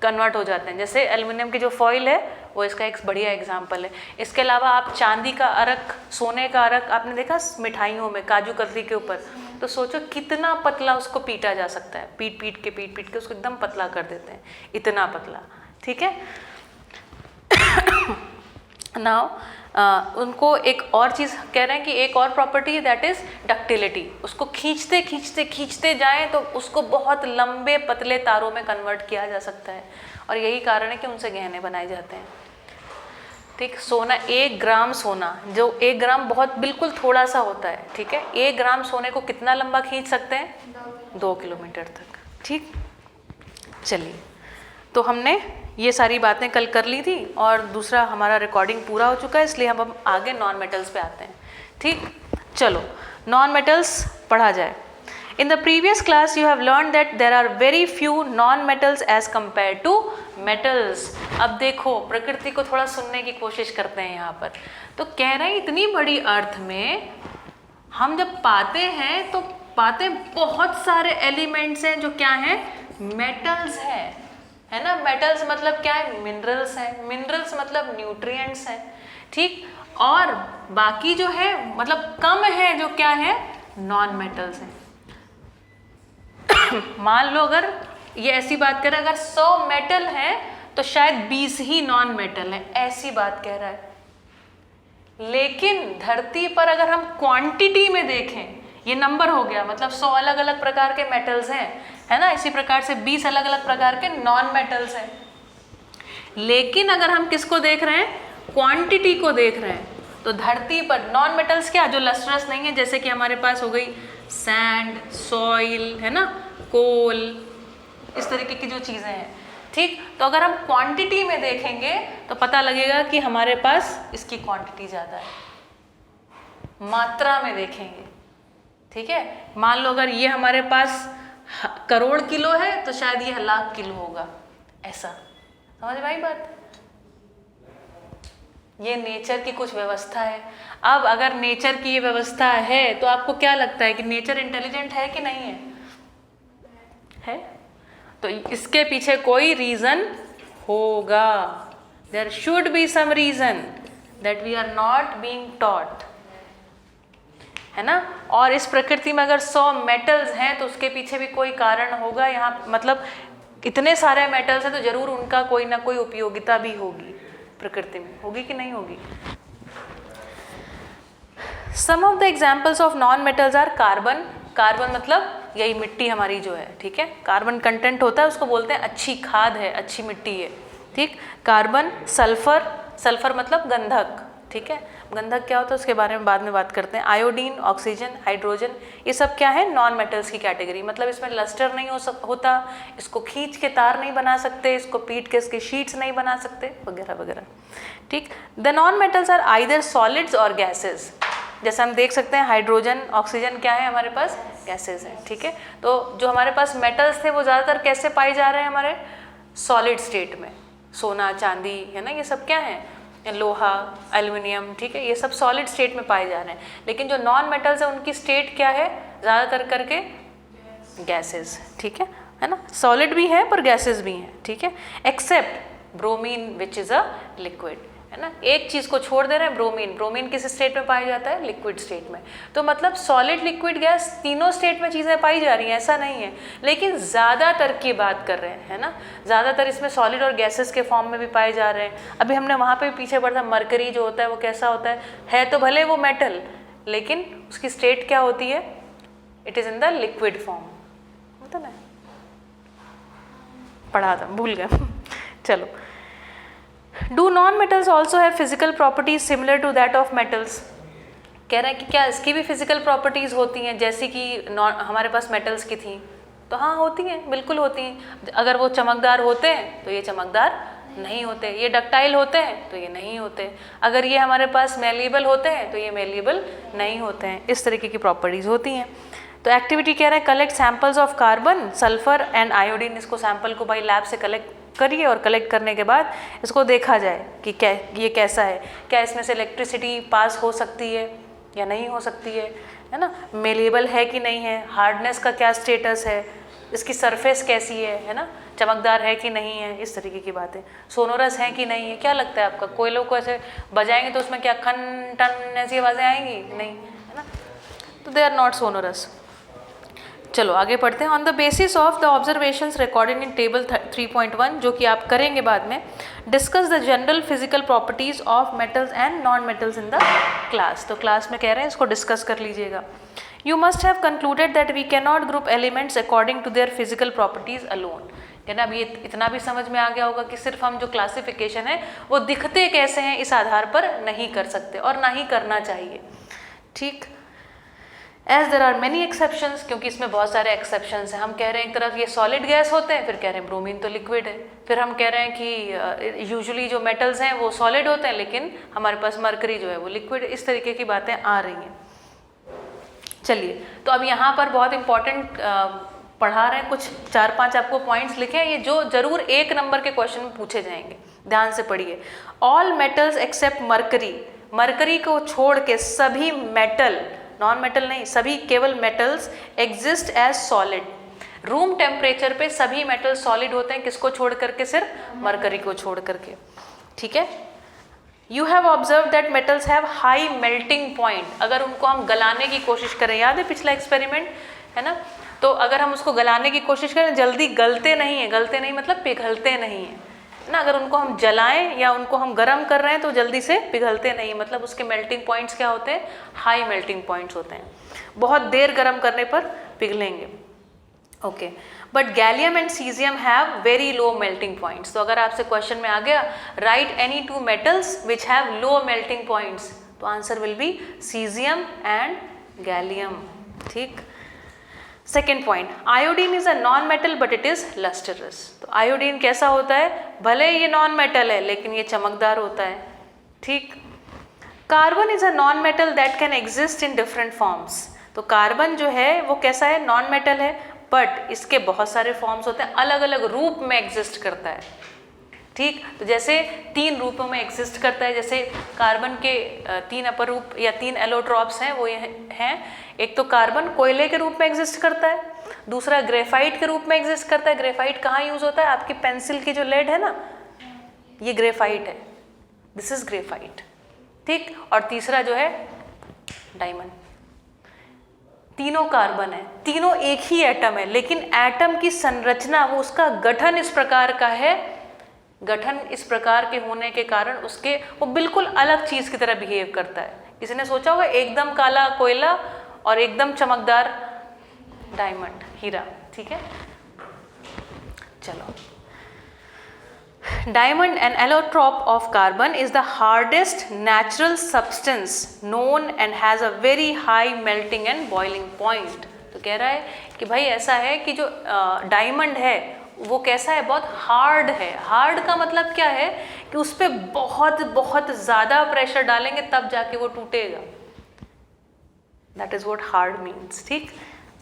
कन्वर्ट हो जाते हैं। जैसे एल्युमिनियम की जो फॉइल है वो इसका एक बढ़िया एग्जाम्पल है। इसके अलावा आप चांदी का अर्क, सोने का अर्क आपने देखा मिठाइयों में, काजू कतली के ऊपर, तो सोचो कितना पतला उसको पीटा जा सकता है। पीट पीट के उसको एकदम पतला कर देते हैं, इतना पतला, ठीक है। नाउ उनको एक और चीज़ कह रहे हैं कि एक और प्रॉपर्टी है दैट इज़ डक्टिलिटी। उसको खींचते जाएं तो उसको बहुत लंबे पतले तारों में कन्वर्ट किया जा सकता है, और यही कारण है कि उनसे गहने बनाए जाते हैं, ठीक। सोना, 1 ग्राम सोना, जो 1 ग्राम बहुत बिल्कुल थोड़ा सा होता है, ठीक है। 1 ग्राम सोने को कितना लंबा खींच सकते हैं? 2 किलोमीटर तक, ठीक। चलिए, तो हमने ये सारी बातें कल कर ली थी और दूसरा हमारा रिकॉर्डिंग पूरा हो चुका है, इसलिए हम अब आगे नॉन मेटल्स पे आते हैं, ठीक। चलो नॉन मेटल्स पढ़ा जाए। In the previous class you have learn that there are very few non metals as compare to metals. अब देखो, प्रकृति को थोड़ा सुनने की कोशिश करते हैं यहाँ पर। तो कह रहे हैं इतनी बड़ी अर्थ में हम जब पाते हैं तो पाते बहुत सारे एलिमेंट्स हैं जो क्या हैं? मेटल्स हैं, है ना। मेटल्स मतलब क्या है? मिनरल्स हैं। मिनरल्स मतलब न्यूट्रिएंट्स हैं, ठीक। और बाकी जो है मतलब कम है जो क्या है? नॉन मेटल्स हैं। मान लो अगर ये ऐसी बात करें, अगर 100 मेटल हैं तो शायद 20 ही नॉन मेटल हैं, ऐसी बात कह रहा है। लेकिन धरती पर अगर हम क्वांटिटी में देखें, ये नंबर हो गया, मतलब 100 अलग अलग प्रकार के मेटल्स हैं, है ना। इसी प्रकार से 20 अलग अलग प्रकार के नॉन मेटल्स हैं। लेकिन अगर हम किसको देख रहे हैं? क्वांटिटी को देख रहे हैं, तो धरती पर नॉन मेटल्स क्या? जो लस्ट्रस नहीं है, जैसे कि हमारे पास हो गई सैंड, सॉइल, है ना, कोल, इस तरीके की जो चीज़ें हैं, ठीक। तो अगर हम क्वांटिटी में देखेंगे तो पता लगेगा कि हमारे पास इसकी क्वांटिटी ज़्यादा है। मात्रा में देखेंगे, ठीक है। मान लो अगर ये हमारे पास करोड़ किलो है तो शायद ये लाख किलो होगा, ऐसा। समझ में आई बात? ये नेचर की कुछ व्यवस्था है। अब अगर नेचर की ये व्यवस्था है तो आपको क्या लगता है कि नेचर इंटेलिजेंट है कि नहीं है? तो इसके पीछे कोई रीजन होगा। There should be some reason that we are not being taught, है ना। और इस प्रकृति में अगर 100 मेटल्स हैं तो उसके पीछे भी कोई कारण होगा। यहाँ मतलब इतने सारे मेटल्स हैं तो जरूर उनका कोई ना कोई उपयोगिता भी होगी प्रकृति में, होगी कि नहीं होगी। Some of the examples of non metals are carbon. Carbon मतलब यही मिट्टी हमारी जो है, ठीक है। कार्बन कंटेंट होता है, उसको बोलते हैं अच्छी खाद है, अच्छी मिट्टी है, ठीक। कार्बन, सल्फर, सल्फर मतलब गंधक, ठीक है। गंधक क्या होता है उसके बारे में बाद में बात करते हैं। आयोडीन, ऑक्सीजन, हाइड्रोजन, ये सब क्या है? नॉन मेटल्स की कैटेगरी। मतलब इसमें लस्टर नहीं होता, इसको खींच के तार नहीं बना सकते, इसको पीट के इसके शीट्स नहीं बना सकते, वगैरह वगैरह, ठीक। The non metals are either solids और गैसेज। जैसे हम देख सकते हैं हाइड्रोजन, ऑक्सीजन क्या है हमारे पास? गैसेज हैं, ठीक है। तो जो हमारे पास मेटल्स थे वो ज़्यादातर कैसे पाए जा रहे हैं? हमारे सॉलिड स्टेट में। सोना, चांदी, है ना, ये सब क्या है? लोहा, एल्युमिनियम, ठीक है, ये सब सॉलिड स्टेट में पाए जा रहे हैं। लेकिन जो नॉन मेटल्स हैं उनकी स्टेट क्या है? ज़्यादातर करके गैसेज, ठीक है ना। सॉलिड भी है पर गैसेज भी हैं, ठीक है। Except bromine which is a liquid, है ना। एक चीज़ को छोड़ दे रहे हैं, ब्रोमीन। ब्रोमीन किस स्टेट में पाया जाता है? लिक्विड स्टेट में। तो मतलब सॉलिड, लिक्विड, गैस तीनों स्टेट में चीज़ें पाई जा रही हैं, ऐसा नहीं है। लेकिन ज़्यादातर की बात कर रहे हैं, है ना। ज़्यादातर इसमें सॉलिड और गैसेस के फॉर्म में भी पाए जा रहे हैं। अभी हमने वहाँ पे भी पीछे पढ़ा था, मरकरी जो होता है वो कैसा होता है तो भले वो मेटल, लेकिन उसकी स्टेट क्या होती है? It is in the liquid form, होता ना, पढ़ा था, भूल गए। चलो, do non metals also have physical properties similar to that of metals. कह रहे हैं कि क्या इसकी भी फिजिकल प्रॉपर्टीज़ होती हैं जैसी कि हमारे पास मेटल्स की थी? तो हाँ, होती हैं, बिल्कुल होती हैं। अगर वो चमकदार होते हैं तो ये चमकदार नहीं होते, ये डक्टाइल होते हैं तो ये नहीं होते, अगर ये हमारे पास मेलिएबल होते हैं तो ये मेलिएबल नहीं होते हैं। इस तरीके की प्रॉपर्टीज़ होती हैं। तो एक्टिविटी कह रहे हैं collect samples of carbon, sulphur and iodine. इसको सैंपल को भाई लैब से कलेक्ट करिए और कलेक्ट करने के बाद इसको देखा जाए कि क्या ये कैसा है, क्या इसमें से इलेक्ट्रिसिटी पास हो सकती है या नहीं हो सकती है ना, मेलिएबल है कि नहीं है, हार्डनेस का क्या स्टेटस है इसकी सरफेस कैसी है ना, चमकदार है कि नहीं है, इस तरीके की बातें। सोनोरस है कि नहीं है, क्या लगता है आपका, कोयलों को ऐसे बजाएंगे तो उसमें क्या खन टन ऐसी आवाज़ें आएंगी, नहीं, है ना, तो दे आर नॉट सोनोरस। चलो आगे पढ़ते हैं। On the basis of the observations recorded in table 3.1, जो कि आप करेंगे बाद में, discuss the general physical properties of metals and non metals in the class. तो क्लास में कह रहे हैं इसको डिस्कस कर लीजिएगा। You must have concluded that we can not group elements according to their physical properties alone. कहना अब ये इतना भी समझ में आ गया होगा कि सिर्फ हम जो क्लासिफिकेशन है वो दिखते कैसे हैं इस आधार पर नहीं कर सकते और ना ही करना चाहिए, ठीक। As there are many exceptions, क्योंकि इसमें बहुत सारे एक्सेप्शंस हैं। हम कह रहे हैं एक तरफ ये सॉलिड गैस होते हैं, फिर कह रहे हैं ब्रोमीन तो लिक्विड है, फिर हम कह रहे हैं कि यूजुअली जो मेटल्स हैं वो सॉलिड होते हैं लेकिन हमारे पास मरकरी जो है वो लिक्विड, इस तरीके की बातें आ रही हैं। चलिए, तो अब यहाँ पर बहुत इंपॉर्टेंट पढ़ा रहे हैं, कुछ 4-5 आपको पॉइंट्स लिखे हैं, ये जो जरूर 1 नंबर के क्वेश्चन में पूछे जाएंगे, ध्यान से पढ़िए। All metals accept mercury, mercury को छोड़ के सभी मेटल, नॉन मेटल नहीं, सभी केवल metals exist as solid. Room temperature पे सभी मेटल सॉलिड होते हैं, किसको छोड़ करके, सिर्फ मरकरी को छोड़ करके, ठीक है। You have observe that metals have high melting point. अगर उनको हम गलाने की कोशिश करें, याद है पिछला एक्सपेरिमेंट, है ना, तो अगर हम उसको गलाने की कोशिश करें जल्दी गलते नहीं है, गलते नहीं मतलब पिघलते नहीं है ना। अगर उनको हम जलाएं या उनको हम गर्म कर रहे हैं तो जल्दी से पिघलते नहीं, मतलब उसके मेल्टिंग पॉइंट्स क्या होते हैं, हाई मेल्टिंग पॉइंट्स होते हैं, बहुत देर गर्म करने पर पिघलेंगे, okay. But gallium and caesium have very low melting points. तो अगर आपसे क्वेश्चन में आ गया right any 2 metals which have low melting points, तो answer will be caesium and gallium, ठीक। Second point, iodine is a non metal but it is lustrous. तो iodine कैसा होता है, भले ये नॉन मेटल है लेकिन ये चमकदार होता है, ठीक। Carbon is a non metal that can exist in different forms. तो कार्बन जो है वो कैसा है, नॉन मेटल है, बट इसके बहुत सारे फॉर्म्स होते हैं, अलग अलग रूप में एग्जिस्ट करता है, ठीक। तो जैसे 3 रूपों में एग्जिस्ट करता है, जैसे कार्बन के 3 अपर रूप या 3 एलोट्रॉप्स हैं, वो ये हैं, एक तो कार्बन कोयले के रूप में एग्जिस्ट करता है, दूसरा ग्रेफाइट के रूप में एग्जिस्ट करता है। ग्रेफाइट कहाँ यूज होता है, आपकी पेंसिल की जो लेड है ना, ये ग्रेफाइट है, दिस इज ग्रेफाइट, ठीक। और तीसरा जो है डायमंड। तीनों कार्बन है, तीनों एक ही एटम है, लेकिन एटम की संरचना, वो उसका गठन इस प्रकार का है, गठन इस प्रकार के होने के कारण उसके वो बिल्कुल अलग चीज की तरह बिहेव करता है। किसी ने सोचा होगा एकदम काला कोयला और एकदम चमकदार डायमंड, हीरा, ठीक है। चलो, diamond an allotrope of carbon is the hardest natural substance known and has a very high melting and boiling point. तो कह रहा है कि भाई ऐसा है कि जो डायमंड है वो कैसा है, बहुत हार्ड है। हार्ड का मतलब क्या है कि उस पर बहुत बहुत ज़्यादा प्रेशर डालेंगे तब जाके वो टूटेगा, that is what hard means, ठीक।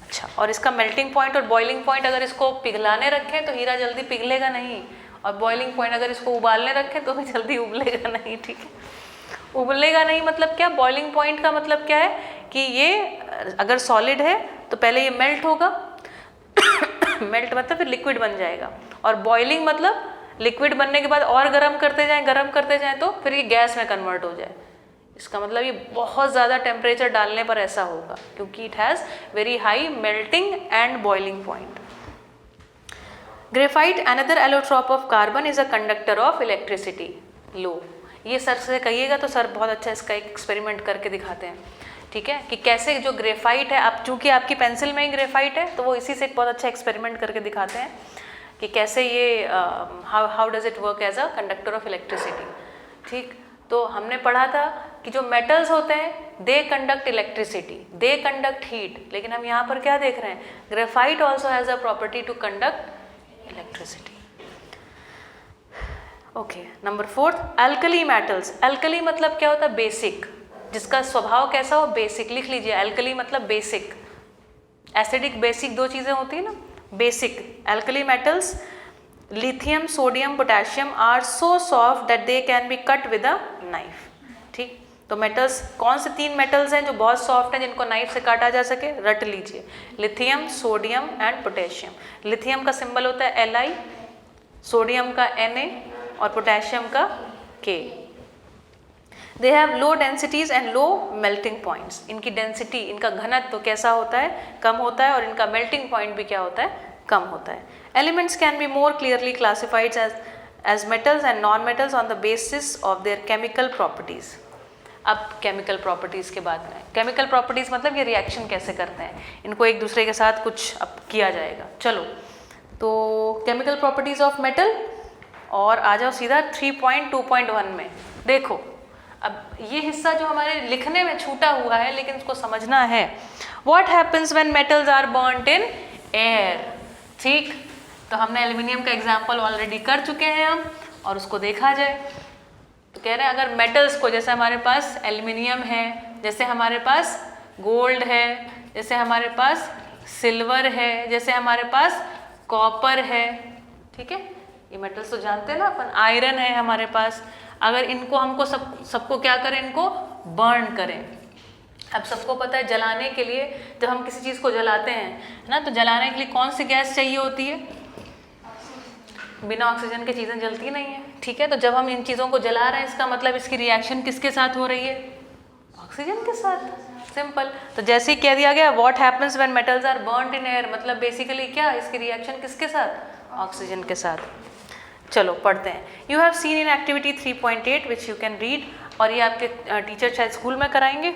अच्छा, और इसका मेल्टिंग पॉइंट और बॉइलिंग पॉइंट, अगर इसको पिघलाने रखें तो हीरा जल्दी पिघलेगा नहीं, और बॉइलिंग पॉइंट अगर इसको उबालने रखें तो भी जल्दी उबलेगा नहीं, ठीक है। उबलेगा नहीं मतलब क्या, बॉइलिंग पॉइंट का मतलब क्या है कि ये अगर सॉलिड है तो पहले ये मेल्ट होगा मेल्ट मतलब फिर लिक्विड बन जाएगा, और बॉइलिंग मतलब लिक्विड बनने के बाद और गर्म करते जाएं तो फिर ये गैस में कन्वर्ट हो जाए। इसका मतलब ये बहुत ज़्यादा टेम्परेचर डालने पर ऐसा होगा, क्योंकि it has very high melting and boiling point. Graphite another allotrope of carbon is a conductor of electricity. लो, ये सर से कहिएगा तो सर बहुत अच्छा इसका एक एक्सपेरिमेंट करके दिखाते हैं, ठीक है, कि कैसे जो ग्रेफाइट है, आप चूंकि आपकी पेंसिल में ही ग्रेफाइट है तो वो इसी से एक बहुत अच्छा एक्सपेरिमेंट करके दिखाते हैं कि कैसे ये how does it work as a conductor of electricity, ठीक। तो हमने पढ़ा था कि जो मेटल्स होते हैं they conduct electricity, they conduct heat, लेकिन हम यहाँ पर क्या देख रहे हैं, graphite also has a property to conduct electricity. Okay, number 4, alkali metals. Alkali मतलब क्या होता है, बेसिक, जिसका स्वभाव कैसा हो, बेसिक। लिख लीजिए, अल्कली मतलब बेसिक। एसिडिक बेसिक 2 चीज़ें होती हैं ना, basic. Alkali metals lithium, sodium, potassium are so soft that they can be cut with a knife, ठीक। तो मेटल्स कौन से 3 मेटल्स हैं जो बहुत सॉफ्ट हैं जिनको नाइफ से काटा जा सके, रट लीजिए, lithium, sodium and potassium. Lithium का सिंबल होता है Li, सोडियम का Na और पोटेशियम का K। They have low densities and low melting points. इनकी डेंसिटी, इनका घनत्व तो कैसा होता है, कम होता है, और इनका मेल्टिंग पॉइंट भी क्या होता है, कम होता है। Elements can be more clearly classified as metals and non metals on the basis of their chemical properties. अब केमिकल प्रॉपर्टीज़ के बाद में, केमिकल प्रॉपर्टीज़ मतलब ये रिएक्शन कैसे करते हैं, इनको एक दूसरे के साथ कुछ अब किया जाएगा। चलो तो केमिकल प्रॉपर्टीज़ ऑफ मेटल, और आ जाओ सीधा 3.2.1 में। देखो अब ये हिस्सा जो हमारे लिखने में छूटा हुआ है लेकिन उसको समझना है। What happens when metals are burned in air. ठीक, तो हमने एल्युमिनियम का एग्जाम्पल ऑलरेडी कर चुके हैं हम, और उसको देखा जाए तो कह रहे हैं अगर मेटल्स को, जैसे हमारे पास एल्युमिनियम है, जैसे हमारे पास गोल्ड है, जैसे हमारे पास सिल्वर है, जैसे हमारे पास कॉपर है, ठीक है, ये मेटल्स तो जानते हैं ना अपन, आयरन है हमारे पास। अगर इनको हमको सबको क्या करें, इनको बर्न करें। अब सबको पता है जलाने के लिए, जब हम किसी चीज़ को जलाते हैं है ना, तो जलाने के लिए कौन सी गैस चाहिए होती है, बिना ऑक्सीजन के चीज़ें जलती नहीं है, ठीक है। तो जब हम इन चीज़ों को जला रहे हैं, इसका मतलब इसकी रिएक्शन किसके साथ हो रही है, ऑक्सीजन के साथ, सिंपल। तो जैसे ही कह दिया गया what happens when metals are burned in air, मतलब बेसिकली क्या, इसकी रिएक्शन किसके साथ, ऑक्सीजन के साथ। चलो पढ़ते हैं। You have seen in activity 3.8 which you can read, और ये आपके टीचर शायद स्कूल में कराएंगे,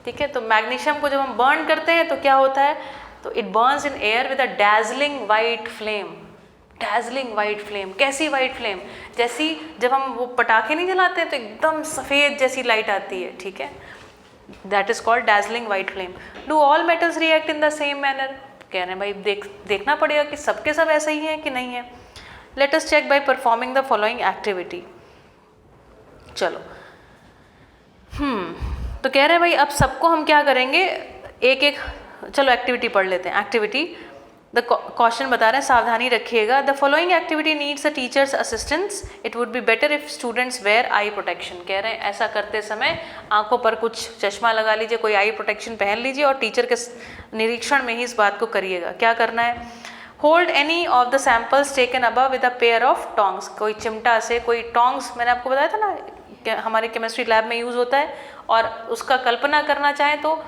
ठीक है। तो मैग्नीशियम को जब हम बर्न करते हैं तो क्या होता है, तो it Burns in air with a dazzling white flame. Dazzling white flame, कैसी वाइट फ्लेम, जैसी जब हम वो पटाखे नहीं जलाते हैं तो एकदम सफ़ेद जैसी लाइट आती है, ठीक है, that is called dazzling white flame. Do all metals react in the same manner. कह रहे हैं भाई देखना पड़ेगा कि सबके सब ऐसे ही हैं कि नहीं है। Let us check by performing the following activity. चलो तो कह रहे हैं भाई अब सबको हम क्या करेंगे, एक एक, चलो एक्टिविटी पढ़ लेते हैं। एक्टिविटी, द क्वेश्चन बता रहे हैं, सावधानी रखिएगा। The following activity needs a teacher's assistance, it would be better if students wear eye protection. कह रहे हैं ऐसा करते समय आंखों पर कुछ चश्मा लगा लीजिए, कोई आई प्रोटेक्शन पहन लीजिए, और टीचर के निरीक्षण में ही इस बात को करिएगा। क्या करना है, hold any of the samples taken above with a pair of tongs. कोई चिमटा से, कोई टोंग्स, मैंने आपको बताया था ना हमारे केमिस्ट्री लैब में यूज़ होता है, और उसका कल्पना करना चाहें तो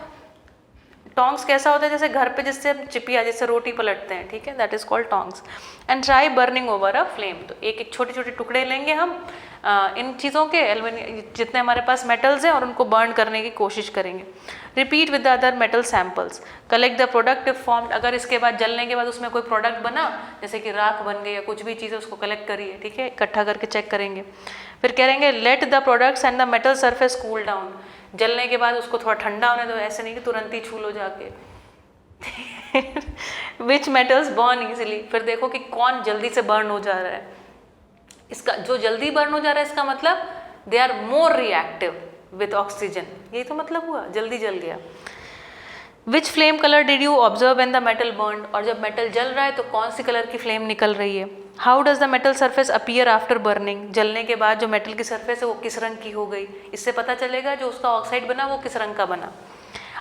टोंग्स कैसा होता है, जैसे घर पे जिससे हम चिपिया, जैसे रोटी पलटते हैं, ठीक है, that is called tongs. And try burning over a flame. तो एक एक छोटे छोटे टुकड़े लेंगे हम इन चीज़ों के, एल्युमिनियम जितने हमारे पास मेटल्स हैं, और उनको बर्न करने की कोशिश करेंगे। Repeat with the other metal samples, collect the product if formed. अगर इसके बाद जलने के बाद उसमें कोई प्रोडक्ट बना, जैसे कि राख बन गई या कुछ भी चीज़ है, उसको कलेक्ट करिए, ठीक है, इकट्ठा करके चेक करेंगे। फिर करेंगे let the products and the metal surface cool down. जलने के बाद उसको थोड़ा ठंडा होने दो, ऐसे नहीं कि तुरंत ही छू लो जाके। विच मेटल्स बर्न ईजिली। फिर देखो कि कौन जल्दी से बर्न हो जा रहा है। इसका जो जल्दी बर्न हो जा रहा है, इसका मतलब they are more reactive with oxygen, यही तो मतलब हुआ, जल्दी जल गया। Which flame colour did you observe when the metal burn. और जब मेटल जल रहा है तो कौन सी कलर की फ्लेम निकल रही है। How does the metal surface appear after burning. जलने के बाद जो मेटल की सरफेस है वो किस रंग की हो गई, इससे पता चलेगा जो उसका ऑक्साइड बना वो किस रंग का बना।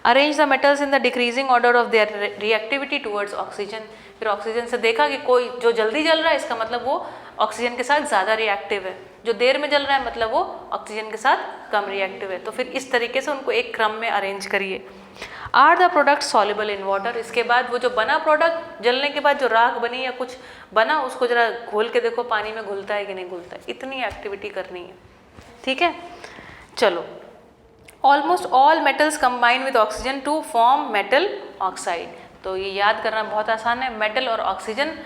Arrange the metals in the decreasing order of their reactivity towards oxygen. फिर ऑक्सीजन से देखा कि कोई जो जल्दी जल रहा है, इसका मतलब वो ऑक्सीजन के साथ ज़्यादा रिएक्टिव है, जो देर में जल रहा है मतलब वो ऑक्सीजन के साथ कम रिएक्टिव है। तो फिर इस तरीके से उनको एक क्रम में अरेंज करिए। Are the product soluble in water. इसके बाद वो जो बना प्रोडक्ट, जलने के बाद जो राख बनी या कुछ बना, उसको जरा घोल के देखो पानी में घुलता है कि नहीं घुलता है। इतनी एक्टिविटी करनी है, ठीक है। चलो, almost all metals combine with oxygen to form metal oxide. तो ये याद करना बहुत आसान है, मेटल और ऑक्सीजन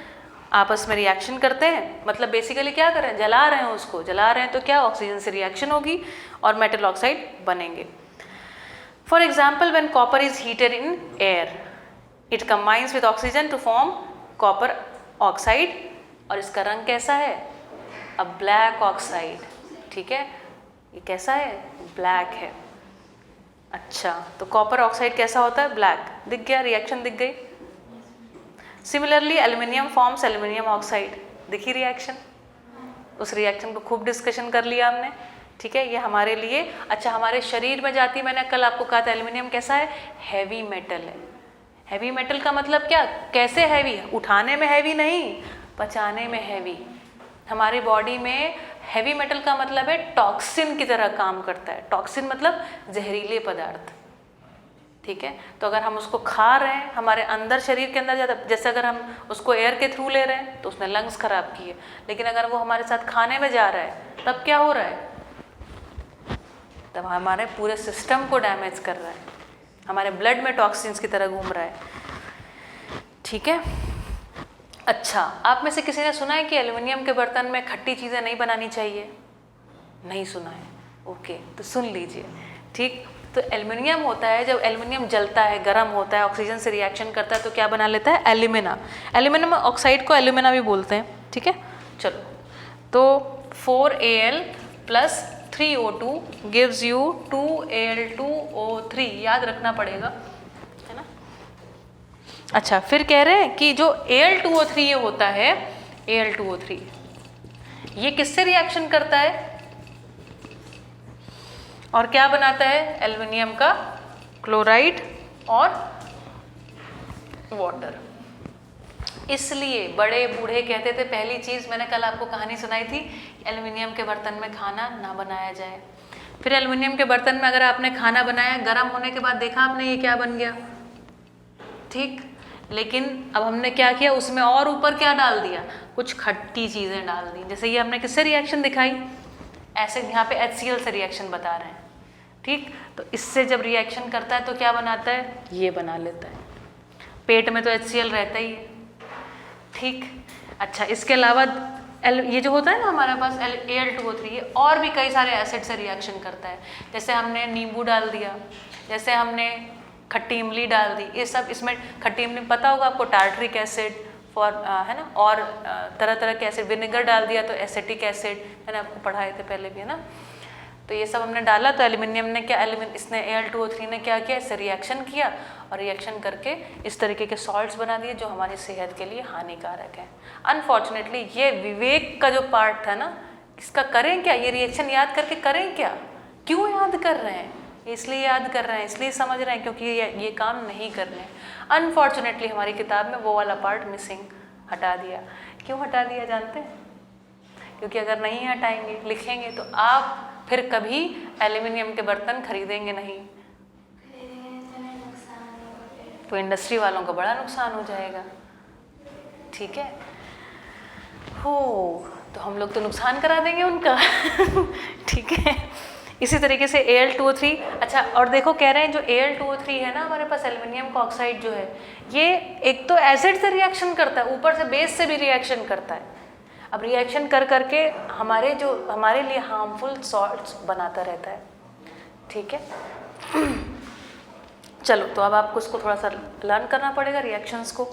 आपस में रिएक्शन करते हैं, मतलब बेसिकली क्या कर रहे हैं, जला रहे हैं, उसको जला रहे हैं तो क्या, ऑक्सीजन से रिएक्शन होगी और मेटल ऑक्साइड बनेंगे। For example when copper is heated in air, it combines with oxygen to form copper oxide, और इसका रंग कैसा है, अ ब्लैक ऑक्साइड, ठीक है, ये कैसा है, ब्लैक है। अच्छा, तो कॉपर ऑक्साइड कैसा होता है, ब्लैक। दिख गया, रिएक्शन दिख गई। Similarly aluminium forms aluminium oxide, दिखी रिएक्शन। उस रिएक्शन को खूब डिस्कशन कर लिया हमने, ठीक है, ये हमारे लिए अच्छा हमारे शरीर में जाती, मैंने कल आपको कहा था एल्युमिनियम कैसा है, हैवी मेटल है। हैवी मेटल का मतलब क्या, कैसे हैवी, उठाने में हैवी नहीं, पचाने में हैवी। हमारी बॉडी में हैवी मेटल का मतलब है टॉक्सिन की तरह काम करता है। टॉक्सिन मतलब जहरीले पदार्थ, ठीक है। तो अगर हम उसको खा रहे हैं, हमारे अंदर शरीर के अंदर जाता, जैसे अगर हम उसको एयर के थ्रू ले रहे हैं तो उसने लंग्स खराब किए, लेकिन अगर वो हमारे साथ खाने में जा रहा है तब क्या हो रहा है, तब हमारे पूरे सिस्टम को डैमेज कर रहा है, हमारे ब्लड में टॉक्सिन्स की तरह घूम रहा है, ठीक है। अच्छा, आप में से किसी ने सुना है कि एल्युमिनियम के बर्तन में खट्टी चीज़ें नहीं बनानी चाहिए? नहीं सुना है, ओके, तो सुन लीजिए, ठीक। तो एल्युमिनियम होता है, जब एल्युमिनियम जलता है, गर्म होता है, ऑक्सीजन से रिएक्शन करता है तो क्या बना लेता है, एल्यूमिना। एल्यूमिनियम ऑक्साइड को एल्यूमिना भी बोलते हैं, ठीक है। चलो, तो 4Al plus 3O2 gives you 2Al2O3, याद रखना पड़ेगा, है ना। अच्छा, फिर कह रहे हैं कि जो Al2O3 ये होता है, Al2O3 ये किससे रिएक्शन करता है और क्या बनाता है, एल्युमिनियम का क्लोराइड और वाटर। इसलिए बड़े बूढ़े कहते थे, पहली चीज़ मैंने कल आपको कहानी सुनाई थी, एल्युमिनियम के बर्तन में खाना ना बनाया जाए। फिर एल्युमिनियम के बर्तन में अगर आपने खाना बनाया, गर्म होने के बाद देखा आपने ये क्या बन गया, ठीक। लेकिन अब हमने क्या किया, उसमें और ऊपर क्या डाल दिया, कुछ खट्टी चीज़ें डाल दी। जैसे ये हमने किससे रिएक्शन दिखाई, ऐसे यहाँ पे HCl से रिएक्शन बता रहे हैं, ठीक। तो इससे जब रिएक्शन करता है तो क्या बनाता है, ये बना लेता है। पेट में तो HCl रहता ही है, ठीक। अच्छा, इसके अलावा ये जो होता है ना हमारे पास Al2O3, ये और भी कई सारे एसिड से रिएक्शन करता है। जैसे हमने नींबू डाल दिया, जैसे हमने खट्टी इमली डाल दी, ये सब इसमें खट्टी इमली पता होगा आपको, टार्टरिक एसिड है ना, और तरह तरह के एसिड, विनेगर डाल दिया तो एसिटिक एसिड, मैंने आपको पढ़ाए थे पहले भी, है ना। तो ये सब हमने डाला तो एल्युमिनियम ने क्या, इसने Al2O3 ने क्या किया, इससे रिएक्शन किया और रिएक्शन करके इस तरीके के सॉल्ट्स बना दिए जो हमारी सेहत के लिए हानिकारक है। अनफॉर्चुनेटली ये विवेक का जो पार्ट था ना, इसका करें क्या, ये रिएक्शन याद करके करें क्या, क्यों याद कर रहे हैं, इसलिए याद कर रहे हैं, इसलिए समझ रहे हैं क्योंकि ये काम नहीं कर रहे हैं। अनफॉर्चुनेटली हमारी किताब में वो वाला पार्ट मिसिंग, हटा दिया। क्यों हटा दिया जानते हैं, क्योंकि अगर नहीं हटाएंगे, लिखेंगे तो आप फिर कभी एल्युमिनियम के बर्तन खरीदेंगे नहीं, तो इंडस्ट्री वालों को बड़ा नुकसान हो जाएगा, ठीक है। हो, तो हम लोग तो नुकसान करा देंगे उनका ठीक है। इसी तरीके से Al2O3, अच्छा, और देखो कह रहे हैं जो Al2O3 है ना हमारे पास, एल्युमिनियम का ऑक्साइड जो है, ये एक तो एसिड से रिएक्शन करता है, ऊपर से बेस से भी रिएक्शन करता है। अब रिएक्शन कर करके हमारे लिए हार्मफुल सॉल्ट्स बनाता रहता है, ठीक है। चलो, तो अब आपको इसको थोड़ा सा लर्न करना पड़ेगा रिएक्शंस को।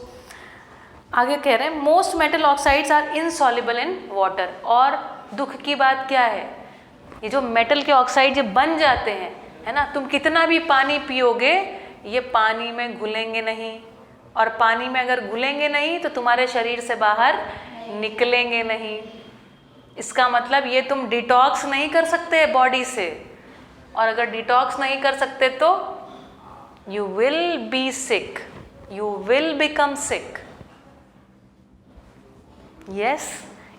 आगे कह रहे हैं most metal oxides are insoluble in water. और दुख की बात क्या है, ये जो मेटल के ऑक्साइड जब बन जाते हैं, है ना, तुम कितना भी पानी पियोगे ये पानी में घुलेंगे नहीं, और पानी में अगर घुलेंगे नहीं तो तुम्हारे शरीर से बाहर निकलेंगे नहीं। इसका मतलब ये तुम डिटॉक्स नहीं कर सकते बॉडी से, और अगर डिटॉक्स नहीं कर सकते तो you will be sick, you will become sick. Yes,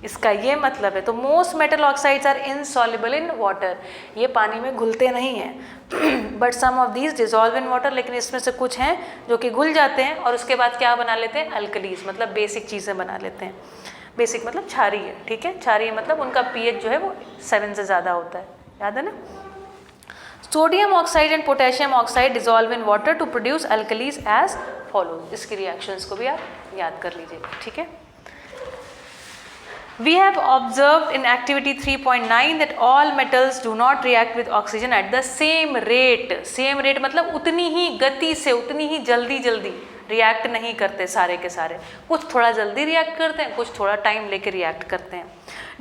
इसका ये मतलब है। तो most metal oxides are insoluble in water, ये पानी में घुलते नहीं हैं। But some of these dissolve in water, लेकिन इसमें से कुछ हैं जो कि घुल जाते हैं और उसके बाद क्या बना लेते हैं, अल्कलीज, मतलब बेसिक चीज़ें बना लेते हैं। बेसिक मतलब क्षारीय, ठीक है, क्षारीय मतलब उनका pH जो है वो 7 से ज़्यादा होता है, याद है ना। Sodium oxide and potassium oxide dissolve in water to produce alkalis as follows. इसकी रिएक्शंस को भी आप याद कर लीजिए, ठीक है। We have observed in activity 3.9 that all metals do not react with oxygen at the same rate. Same rate मतलब उतनी ही गति से, उतनी ही जल्दी रिएक्ट नहीं करते सारे के सारे, कुछ थोड़ा जल्दी रिएक्ट करते हैं, कुछ थोड़ा टाइम लेके रिएक्ट करते हैं।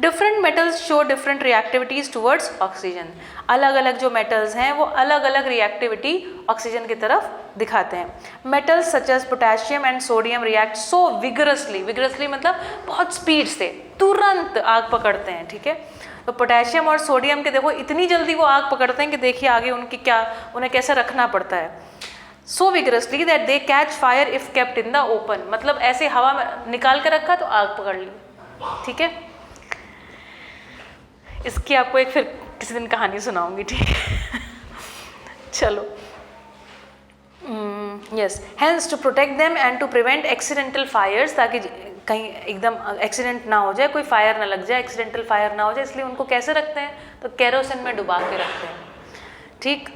Different metals show different reactivities towards oxygen. अलग अलग जो मेटल्स हैं वो अलग अलग रिएक्टिविटी ऑक्सीजन की तरफ दिखाते हैं। Metals such as potassium and sodium react so vigorously, vigorously मतलब बहुत स्पीड से, तुरंत आग पकड़ते हैं, ठीक है। तो पोटेशियम और सोडियम के देखो इतनी जल्दी वो आग पकड़ते हैं कि देखिए आगे उन्हें कैसे रखना पड़ता है। So vigorously that they catch fire if kept in the open, मतलब ऐसे हवा में निकाल के रखा तो आग पकड़ ली। ठीक है, इसकी आपको एक फिर किसी दिन कहानी सुनाऊंगी, ठीक है। चलो, yes, hence to protect them and to prevent accidental fires, ताकि कहीं एकदम एक्सीडेंट ना हो जाए, कोई फायर ना लग जाए, एक्सीडेंटल फायर ना हो जाए, इसलिए उनको कैसे रखते हैं, तो केरोसिन में डुबा के रखते हैं। ठीक।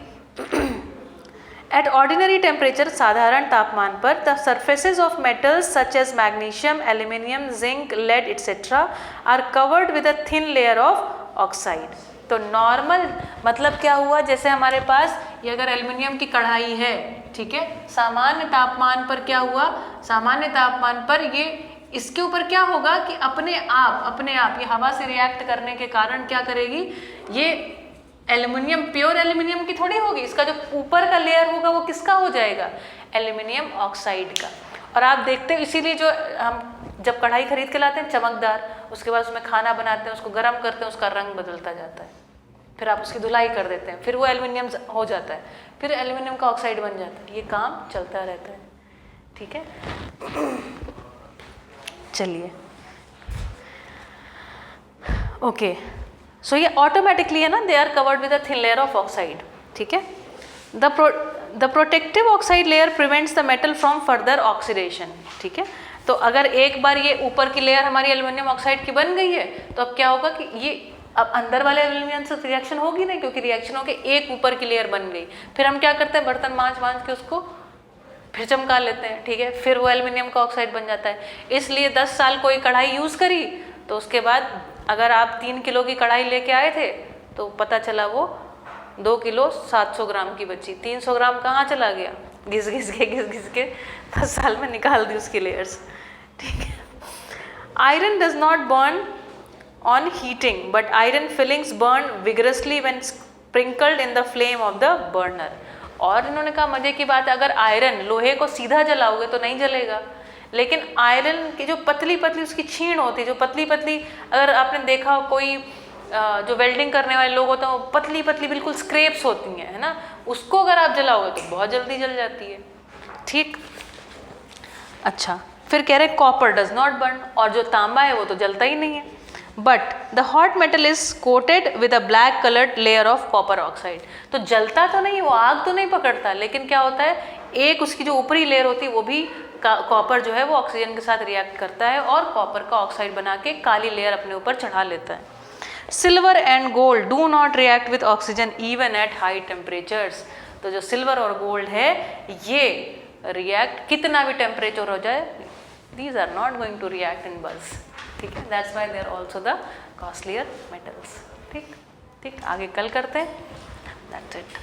एट ऑर्डिनरी टेम्परेचर, साधारण तापमान पर, the surfaces of metals such as magnesium, aluminium, zinc, lead etcetera are covered with a thin layer of oxide. तो नॉर्मल मतलब क्या हुआ, जैसे हमारे पास ये अगर एल्युमिनियम की कढ़ाई है, ठीक है, सामान्य तापमान पर क्या हुआ, सामान्य तापमान पर ये इसके ऊपर क्या होगा कि अपने आप ये हवा से रिएक्ट करने के कारण क्या करेगी, ये एल्युमिनियम, प्योर एल्युमिनियम की थोड़ी होगी, इसका जो ऊपर का लेयर होगा वो किसका हो जाएगा, एल्युमिनियम ऑक्साइड का। और आप देखते हो इसीलिए जो हम जब कढ़ाई खरीद के लाते हैं चमकदार, उसके बाद उसमें खाना बनाते हैं, उसको गर्म करते हैं, उसका रंग बदलता जाता है, फिर आप उसकी धुलाई कर देते हैं, फिर वो एल्युमिनियम हो जाता है, फिर एल्युमिनियम का ऑक्साइड बन जाता है, ये काम चलता रहता है। ठीक है, चलिए, ओके, सो ये ऑटोमेटिकली है ना, they are covered with a thin layer of oxide. ठीक है, the protective oxide layer prevents the metal from further oxidation. ठीक है, तो अगर एक बार ये ऊपर की लेयर हमारी एल्युमिनियम ऑक्साइड की बन गई है, तो अब क्या होगा कि ये अब अंदर वाले एल्युमिनियम से रिएक्शन होगी नहीं, क्योंकि रिएक्शन होके एक ऊपर की लेयर बन गई, फिर हम क्या करते हैं, बर्तन मांज के उसको फिर चमका लेते हैं। ठीक है, फिर वो एल्युमिनियम का ऑक्साइड बन जाता है। इसलिए 10 साल कोई कढ़ाई यूज़ करी, तो उसके बाद अगर आप 3 किलो की कढ़ाई लेके आए थे, तो पता चला वो 2 किलो 700 ग्राम की बची, 300 ग्राम कहाँ चला गया, घिस घिस के 10 साल में निकाल दी उसकी लेयर्स। ठीक है, iron does not burn on heating, but iron filings burn vigorously when sprinkled in the flame of the burner. और इन्होंने कहा मजे की बात है, अगर आयरन लोहे को सीधा जलाओगे तो नहीं जलेगा, लेकिन आयरन की जो पतली उसकी छीण होती है, जो पतली अगर आपने देखा हो कोई जो वेल्डिंग करने वाले लोग होते हैं, वो पतली बिल्कुल स्क्रैप्स होती हैं, है ना, उसको अगर आप जलाओगे तो बहुत जल्दी जल जाती है। ठीक, अच्छा, फिर कह रहे कॉपर डज नॉट बर्न, और जो तांबा है वो तो जलता ही नहीं है। But the hot metal is coated with a black coloured layer of copper oxide. तो जलता तो नहीं, वो आग तो नहीं पकड़ता, लेकिन क्या होता है, एक उसकी जो ऊपरी लेयर होती है वो भी कॉपर जो है वो ऑक्सीजन के साथ रिएक्ट करता है और कॉपर का ऑक्साइड बना के काली लेयर अपने ऊपर चढ़ा लेता है। Silver and gold do not react with oxygen even at high temperatures. तो जो सिल्वर और गोल्ड है ये रिएक्ट कितना भी टेम्परेचर हो जाए, these are not going to react in buzz। ठीक है, that's why they are also the costlier metals। ठीक, आगे कल करते हैं, that's it।